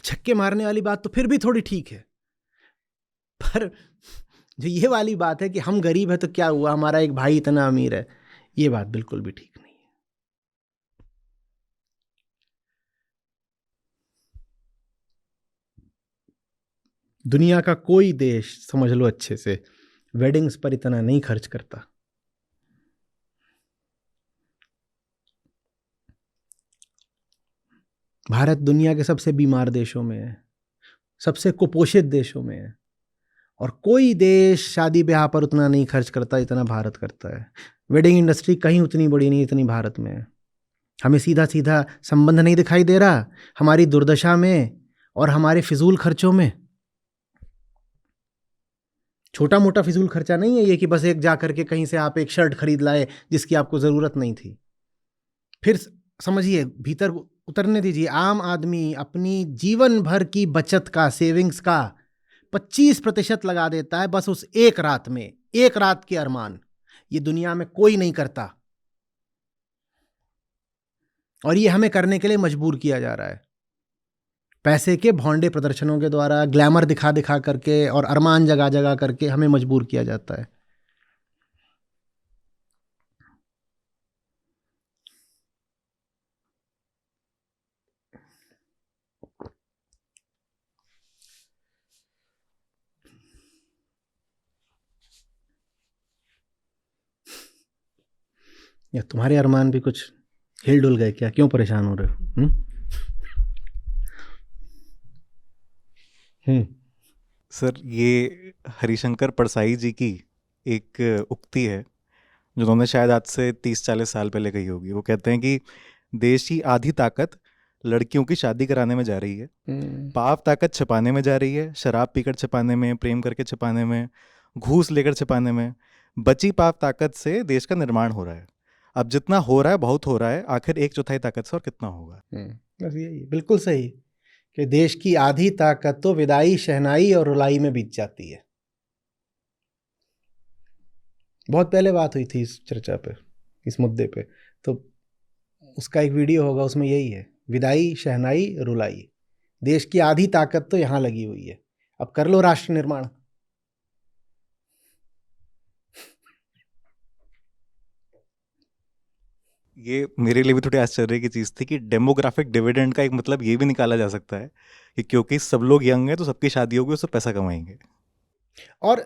छक्के मारने वाली बात तो फिर भी थोड़ी ठीक है, पर जो ये वाली बात है कि हम गरीब है तो क्या हुआ, हमारा एक भाई इतना अमीर है, ये बात बिल्कुल भी ठीक नहीं है। दुनिया का कोई देश समझ लो अच्छे से वेडिंग्स पर इतना नहीं खर्च करता। भारत दुनिया के सबसे बीमार देशों में है। सबसे कुपोषित देशों में है। और कोई देश शादी ब्याह पर उतना नहीं खर्च करता जितना भारत करता है। वेडिंग इंडस्ट्री कहीं उतनी बड़ी नहीं इतनी भारत में है। हमें सीधा सीधा संबंध नहीं दिखाई दे रहा हमारी दुर्दशा में और हमारे फिजूल खर्चों में। छोटा मोटा फिजूल खर्चा नहीं है ये कि बस एक जा करके कहीं से आप एक शर्ट खरीद लाए जिसकी आपको ज़रूरत नहीं थी। फिर समझिए, भीतर उतरने दीजिए। आम आदमी अपनी जीवन भर की बचत का, सेविंग्स का 25% लगा देता है बस उस एक रात में, एक रात के अरमान। ये दुनिया में कोई नहीं करता और ये हमें करने के लिए मजबूर किया जा रहा है पैसे के भौंडे प्रदर्शनों के द्वारा, ग्लैमर दिखा दिखा करके और अरमान जगा जगा करके हमें मजबूर किया जाता है। या तुम्हारे अरमान भी कुछ हिल डुल गए क्या? क्यों परेशान हो रहे हो? सर, ये हरिशंकर परसाई जी की एक उक्ति है जो उन्होंने शायद आज से 30-40 साल पहले कही होगी। वो कहते हैं कि देश की आधी ताकत लड़कियों की शादी कराने में जा रही है, पाव ताकत छिपाने में जा रही है, शराब पीकर छिपाने में, प्रेम करके छिपाने में, घूस लेकर छिपाने में। बची पाव ताकत से देश का निर्माण हो रहा है। अब जितना हो रहा है बहुत हो रहा है, आखिर 1/4 ताकत से और कितना होगा? बस यही, बिल्कुल सही कि देश की आधी ताकत तो विदाई, शहनाई और रुलाई में बीत जाती है। बहुत पहले बात हुई थी इस चर्चा पे, इस मुद्दे पे, तो उसका एक वीडियो होगा, उसमें यही है, विदाई, शहनाई, रुलाई। देश की आधी ताकत तो यहाँ लगी हुई है, अब कर लो राष्ट्र निर्माण। ये मेरे लिए भी थोड़ी आश्चर्य की चीज़ थी कि डेमोग्राफिक डिविडेंड का एक मतलब ये भी निकाला जा सकता है कि क्योंकि सब लोग यंग हैं तो सबकी शादी होगी, उससे पैसा कमाएंगे। और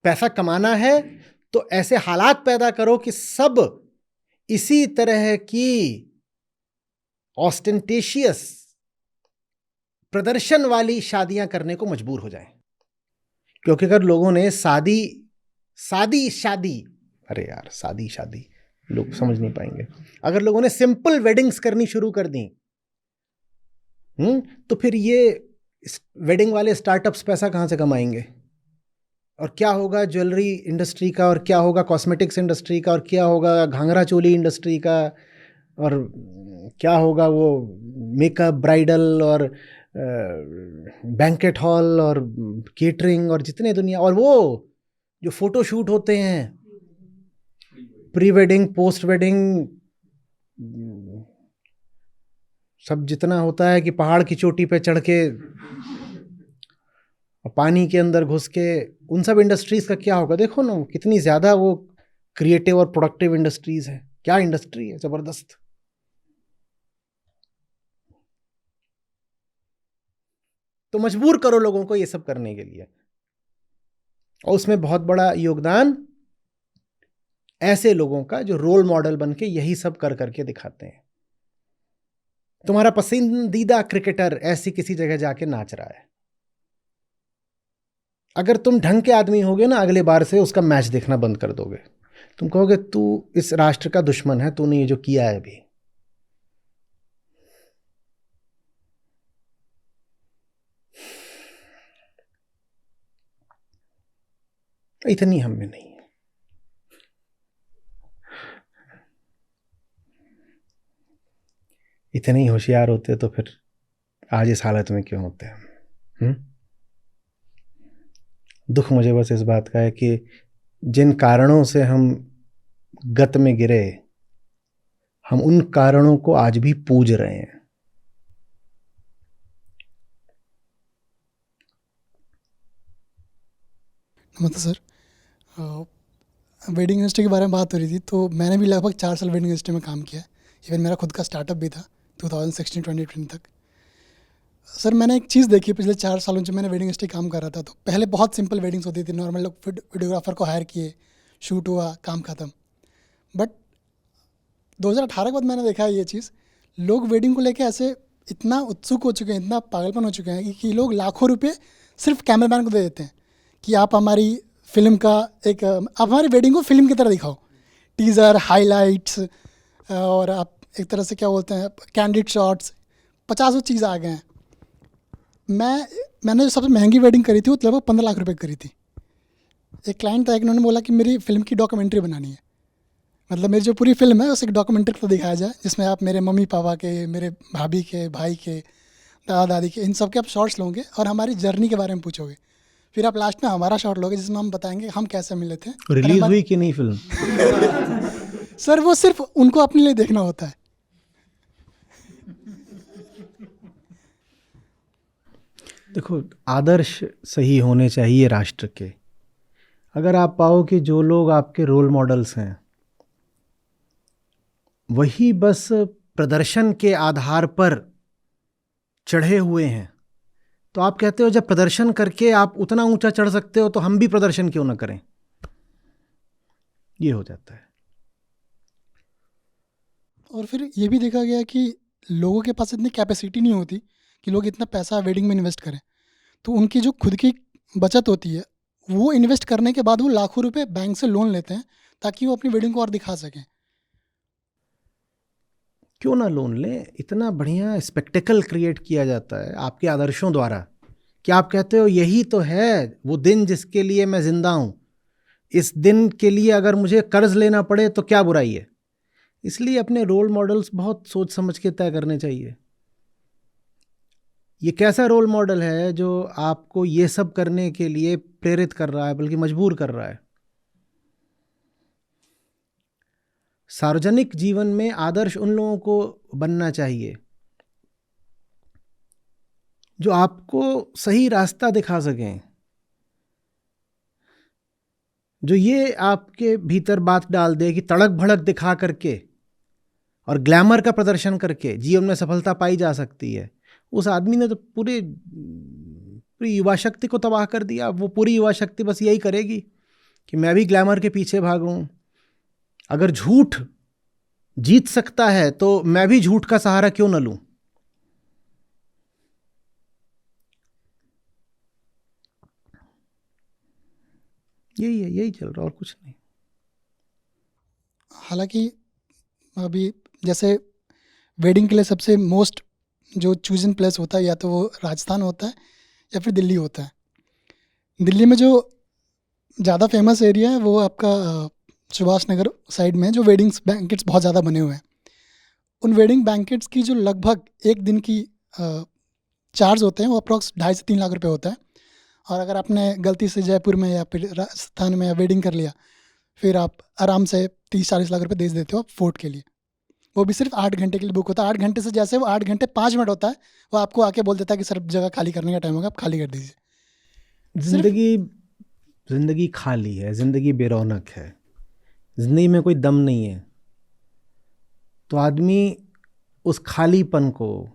पैसा कमाना है तो ऐसे हालात पैदा करो कि सब इसी तरह की ऑस्टेंटेशियस प्रदर्शन वाली शादियां करने को मजबूर हो जाएं। क्योंकि अगर लोगों ने शादी, अरे यार, शादी लोग समझ नहीं पाएंगे। अगर लोगों ने सिंपल वेडिंग्स करनी शुरू कर दी तो फिर ये वेडिंग वाले स्टार्टअप्स पैसा कहां से कमाएंगे? और क्या होगा ज्वेलरी इंडस्ट्री का, और क्या होगा कॉस्मेटिक्स इंडस्ट्री का, और क्या होगा घाघरा चोली इंडस्ट्री का, और क्या होगा वो मेकअप, ब्राइडल और बैंकेट हॉल और केटरिंग और जितने दुनिया, और वो जो फोटो शूट होते हैं, प्री वेडिंग, पोस्ट वेडिंग, सब जितना होता है कि पहाड़ की चोटी पे चढ़ के पानी के अंदर घुस के, उन सब इंडस्ट्रीज का क्या होगा? देखो ना कितनी ज्यादा वो क्रिएटिव और प्रोडक्टिव इंडस्ट्रीज है। क्या इंडस्ट्री है, जबरदस्त। तो मजबूर करो लोगों को ये सब करने के लिए, और उसमें बहुत बड़ा योगदान ऐसे लोगों का जो रोल मॉडल बन के यही सब कर करके दिखाते हैं। तुम्हारा पसंदीदा क्रिकेटर ऐसी किसी जगह जाके नाच रहा है, अगर तुम ढंग के आदमी होगे ना, अगले बार से उसका मैच देखना बंद कर दोगे। तुम कहोगे तू इस राष्ट्र का दुश्मन है, तूने ये जो किया है अभी। इतनी हम में नहीं है। इतने ही होशियार होते तो फिर आज इस हालत में क्यों होते हैं? दुख मुझे बस इस बात का है कि जिन कारणों से हम गत में गिरे, हम उन कारणों को आज भी पूज रहे हैं। नमस्ते सर। वेडिंग इंडस्ट्री के बारे में बात हो रही थी, तो मैंने भी लगभग 4 साल वेडिंग इंडस्ट्री में काम किया है। इवन मेरा खुद का स्टार्टअप भी था 2016-2020 तक। सर, मैंने एक चीज़ देखी पिछले 4 सालों से मैंने वेडिंग इंडस्ट्री काम कर रहा था, तो पहले बहुत सिंपल वेडिंग्स होती थी, नॉर्मल लोग वीडियोग्राफर को हायर किए, शूट हुआ, काम ख़त्म। बट 2018 के बाद मैंने देखा है ये चीज़, लोग वेडिंग को लेके ऐसे इतना उत्सुक हो चुके हैं, इतना पागलपन हो चुके हैं कि लोग लाखों रुपए सिर्फ कैमरामैन को दे देते हैं कि आप हमारी फिल्म का आप हमारी वेडिंग को फिल्म की तरह दिखाओ, टीज़र, हाइलाइट्स, और आप एक तरह से क्या बोलते हैं, कैंडिड शॉट्स, 50 चीज़ आ गए हैं। मैंने जो सबसे महंगी वेडिंग करी थी वो लगभग 15 लाख रुपए की करी थी। एक क्लाइंट था, एक, उन्होंने बोला कि मेरी फिल्म की डॉक्यूमेंट्री बनानी है, मतलब मेरी जो पूरी फिल्म है उसे एक डॉक्यूमेंट्री तो दिखाया जाए जिसमें आप मेरे मम्मी पापा के, मेरे भाभी के, भाई के, दादा दादी के, इन सब के आप शॉर्ट्स लोगे और हमारी जर्नी के बारे में पूछोगे। फिर आप लास्ट में हमारा शॉट लोगे जिसमें हम बताएंगे हम कैसे मिले थे। रिलीज हुई कि नहीं फिल्म? सर वो सिर्फ उनको अपने लिए देखना होता है। देखो, आदर्श सही होने चाहिए राष्ट्र के। अगर आप पाओ कि जो लोग आपके रोल मॉडल्स हैं वही बस प्रदर्शन के आधार पर चढ़े हुए हैं, तो आप कहते हो जब प्रदर्शन करके आप उतना ऊंचा चढ़ सकते हो तो हम भी प्रदर्शन क्यों ना करें, ये हो जाता है। और फिर ये भी देखा गया कि लोगों के पास इतनी कैपेसिटी नहीं होती कि लोग इतना पैसा वेडिंग में इन्वेस्ट करें, तो उनकी जो खुद की बचत होती है वो इन्वेस्ट करने के बाद वो लाखों रुपए बैंक से लोन लेते हैं ताकि वो अपनी वेडिंग को और दिखा सकें। क्यों ना लोन लें? इतना बढ़िया स्पेक्टेकल क्रिएट किया जाता है आपके आदर्शों द्वारा कि आप कहते हो यही तो है वो दिन जिसके लिए मैं जिंदा हूं। इस दिन के लिए अगर मुझे कर्ज लेना पड़े तो क्या बुराई है? इसलिए अपने रोल मॉडल्स बहुत सोच समझ के तय करने चाहिए। ये कैसा रोल मॉडल है जो आपको ये सब करने के लिए प्रेरित कर रहा है, बल्कि मजबूर कर रहा है? सार्वजनिक जीवन में आदर्श उन लोगों को बनना चाहिए जो आपको सही रास्ता दिखा सकें, जो ये आपके भीतर बात डाल दे कि तड़क भड़क दिखा करके और ग्लैमर का प्रदर्शन करके जीवन में सफलता पाई जा सकती है। उस आदमी ने तो पूरी युवा शक्ति को तबाह कर दिया। वो पूरी युवा शक्ति बस यही करेगी कि मैं भी ग्लैमर के पीछे भागूं। अगर झूठ जीत सकता है तो मैं भी झूठ का सहारा क्यों न लूं? यही है, यही चल रहा और कुछ नहीं। हालांकि अभी जैसे वेडिंग के लिए सबसे मोस्ट जो चूजन प्लेस होता है या तो वो राजस्थान होता है या फिर दिल्ली होता है। दिल्ली में जो ज़्यादा फेमस एरिया है वो आपका सुभाष नगर साइड में जो वेडिंग्स बैंकेट्स बहुत ज़्यादा बने हुए हैं। उन वेडिंग बैंकेट्स की जो लगभग एक दिन की चार्ज होते हैं वो अप्रॉक्स 2.5 से 3 लाख रुपए होता है। और अगर आपने गलती से जयपुर में या फिर राजस्थान में वेडिंग कर लिया फिर आप आराम से 30-40 लाख रुपए दे देते हो आप फोर्ट के लिए। वो भी सिर्फ 8 घंटे के लिए बुक होता है। 8 घंटे से जैसे वो 8 घंटे 5 मिनट होता है वो आपको आके बोल देता है कि सर जगह खाली करने का टाइम होगा, आप खाली कर दीजिए। जिंदगी खाली है, जिंदगी बेरौनक है, जिंदगी में कोई दम नहीं है। तो आदमी उस खालीपन को,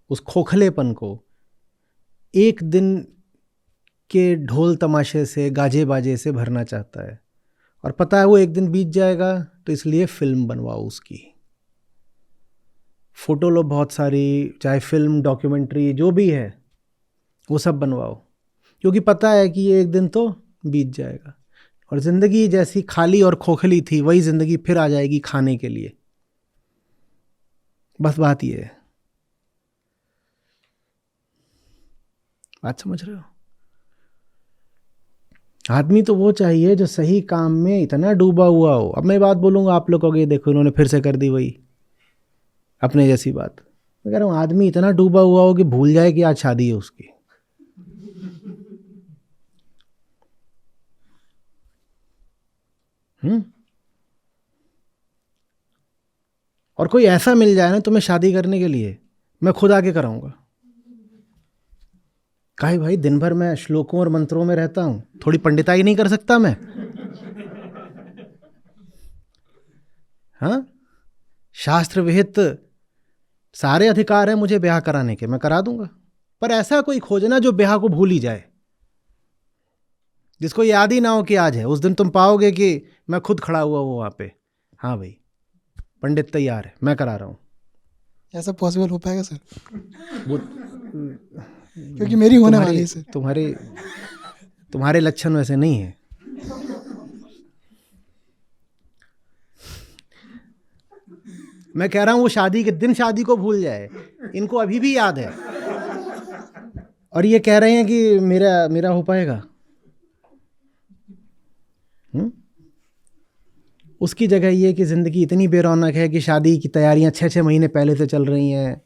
उस खोखलेपन को एक दिन के ढोल तमाशे से, गाजे बाजे से भरना चाहता है। और पता है वो एक दिन बीत जाएगा, तो इसलिए फिल्म बनवाओ उसकी। फोटो लो बहुत सारी, चाहे फिल्म, डॉक्यूमेंट्री, जो भी है वो सब बनवाओ, क्योंकि पता है कि ये एक दिन तो बीत जाएगा। और ज़िंदगी जैसी खाली और खोखली थी वही ज़िंदगी फिर आ जाएगी खाने के लिए। बस बात ये है। बात समझ रहे हो? आदमी तो वो चाहिए जो सही काम में इतना डूबा हुआ हो। अब मैं बात बोलूँगा, आप लोग कहोगे देखो इन्होंने फिर से कर दी वही अपने जैसी बात। मैं कह रहा हूँ आदमी इतना डूबा हुआ हो कि भूल जाए कि आज शादी है उसकी। और कोई ऐसा मिल जाए ना तुम्हें शादी करने के लिए, मैं खुद आके कराऊंगा। काहे भाई, दिन भर मैं श्लोकों और मंत्रों में रहता हूं, थोड़ी पंडिताई नहीं कर सकता मैं? हाँ, शास्त्र विहित सारे अधिकार हैं मुझे ब्याह कराने के, मैं करा दूंगा। पर ऐसा कोई खोजना जो ब्याह को भूल ही जाए, जिसको याद ही ना हो कि आज है। उस दिन तुम पाओगे कि मैं खुद खड़ा हुआ हूं वहां पे, हाँ भाई पंडित तैयार है, मैं करा रहा हूं। ऐसा पॉसिबल हो पाएगा सर? वो क्योंकि मेरी होने वाली है सर। तुम्हारे लक्षण वैसे नहीं है। मैं कह रहा हूं वो शादी के दिन शादी को भूल जाए, इनको अभी भी याद है, और ये कह रहे हैं कि मेरा हो पाएगा। उसकी जगह ये कि ज़िंदगी इतनी बेरौनक है कि शादी की तैयारियां 6-6 महीने पहले से चल रही हैं।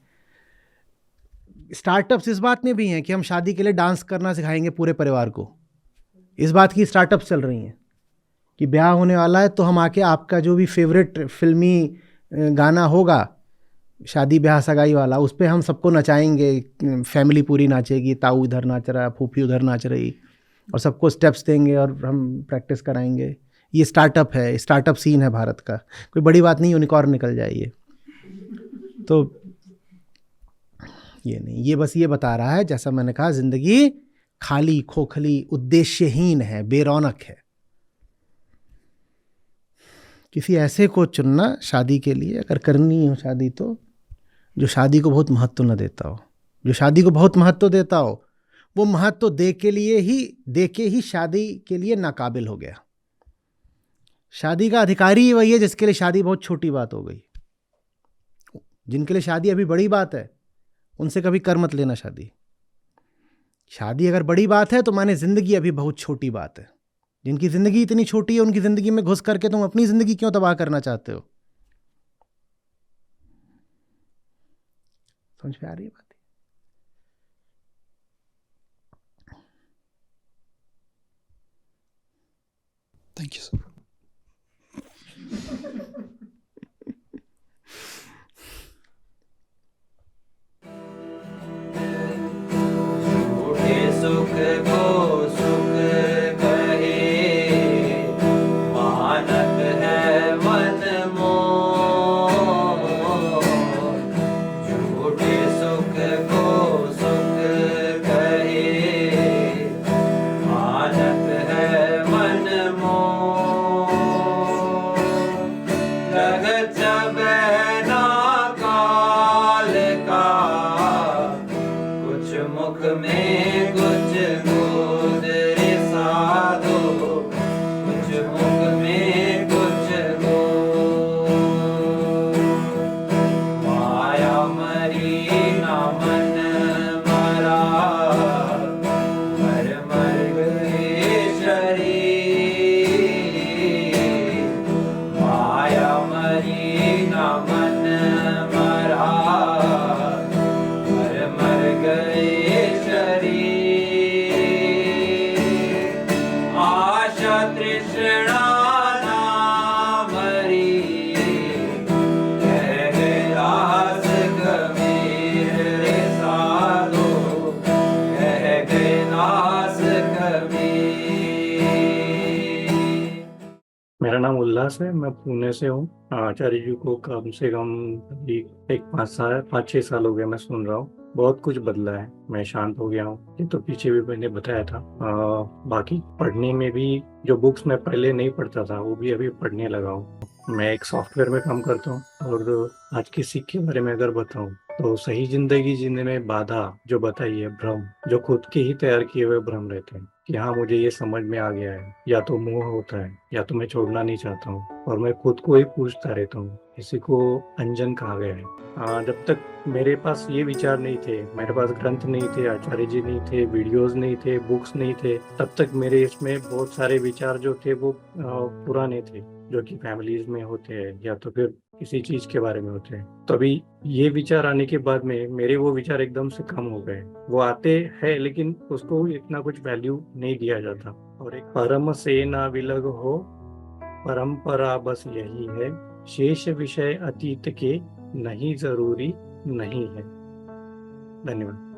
स्टार्टअप्स इस बात में भी हैं कि हम शादी के लिए डांस करना सिखाएंगे पूरे परिवार को। इस बात की स्टार्टअप्स चल रही हैं कि ब्याह होने वाला है तो हम आके आपका जो भी फेवरेट फिल्मी गाना होगा, शादी ब्याह सगाई वाला, उस पर हम सबको नचाएंगे, फैमिली पूरी नाचेगी, ताऊ इधर नाच रहा, फूफी उधर नाच रही, और सबको स्टेप्स देंगे और हम प्रैक्टिस कराएंगे। ये स्टार्टअप है, स्टार्टअप सीन है भारत का। कोई बड़ी बात नहीं, यूनिकॉर्न निकल जाए ये तो। ये नहीं, ये बस ये बता रहा है, जैसा मैंने कहा, ज़िंदगी खाली, खोखली, उद्देश्यहीन है, बेरौनक है। किसी ऐसे को चुनना शादी के लिए, अगर करनी हो शादी, तो जो शादी को बहुत महत्व न देता हो। जो शादी को बहुत महत्व देता हो वो महत्व दे के ही शादी के लिए नाकाबिल हो गया। शादी का अधिकारी ही वही है जिसके लिए शादी बहुत छोटी बात हो गई। जिनके लिए शादी अभी बड़ी बात है उनसे कभी कर मत लेना शादी। शादी अगर बड़ी बात है तो माने जिंदगी अभी बहुत छोटी बात है। जिनकी जिंदगी इतनी छोटी है उनकी जिंदगी में घुस करके तुम अपनी जिंदगी क्यों तबाह करना चाहते हो? समझ में आ रही है बात? Thank you sir. सुख को सुख कहे, मानक है मन मोह। झूठे सुख को सुख कहे, मानक है मन मोह। जगत जब ना काल का, कुछ मुख में कुछ गोदरे साधो, कुछ मुख में कुछ गो। माया मरी ना मन मरा, मर मर गए शरीर। माया मरी ना मन मरा, मर मर गए शरीर। आशा तृष्णा ना मरी, कह गए दास कबीर रे साधो, कह गए दास कबीर। मेरा नाम उल्लास है, मैं पुणे से हूँ। आचार्य जी को कम से कम अभी एक 5-6 साल हो गया मैं सुन रहा हूँ। बहुत कुछ बदला है, मैं शांत हो गया हूँ। ये तो पीछे भी मैंने बताया था। बाकी पढ़ने में भी जो बुक्स मैं पहले नहीं पढ़ता था वो भी अभी पढ़ने लगा हूँ। मैं एक सॉफ्टवेयर में काम करता हूँ, और आज की सीख के बारे में अगर बताऊँ तो सही जिंदगी जीने में बाधा जो बताई है, भ्रम, जो खुद के ही तैयार किए हुए भ्रम रहते हैं कि हाँ मुझे ये समझ में आ गया है, या तो मोह होता है या तो मैं छोड़ना नहीं चाहता हूँ, और मैं खुद को ही पूछता रहता हूँ। इसी को अंजन कहा गया है। जब तक मेरे पास ये विचार नहीं थे, मेरे पास ग्रंथ नहीं थे, आचार्य जी नहीं थे, वीडियोस नहीं थे, बुक्स नहीं थे, तब तक मेरे इसमें बहुत सारे विचार जो थे वो पुराने थे, जो कि फैमिलीज में होते हैं या तो फिर किसी चीज के बारे में होते हैं। तो अभी ये विचार आने के बाद में मेरे वो विचार एकदम से कम हो गए। वो आते हैं लेकिन उसको इतना कुछ वैल्यू नहीं दिया जाता। और एक परम से ना विलग हो, परंपरा बस यही है, शेष विषय अतीत के नहीं जरूरी नहीं है। धन्यवाद।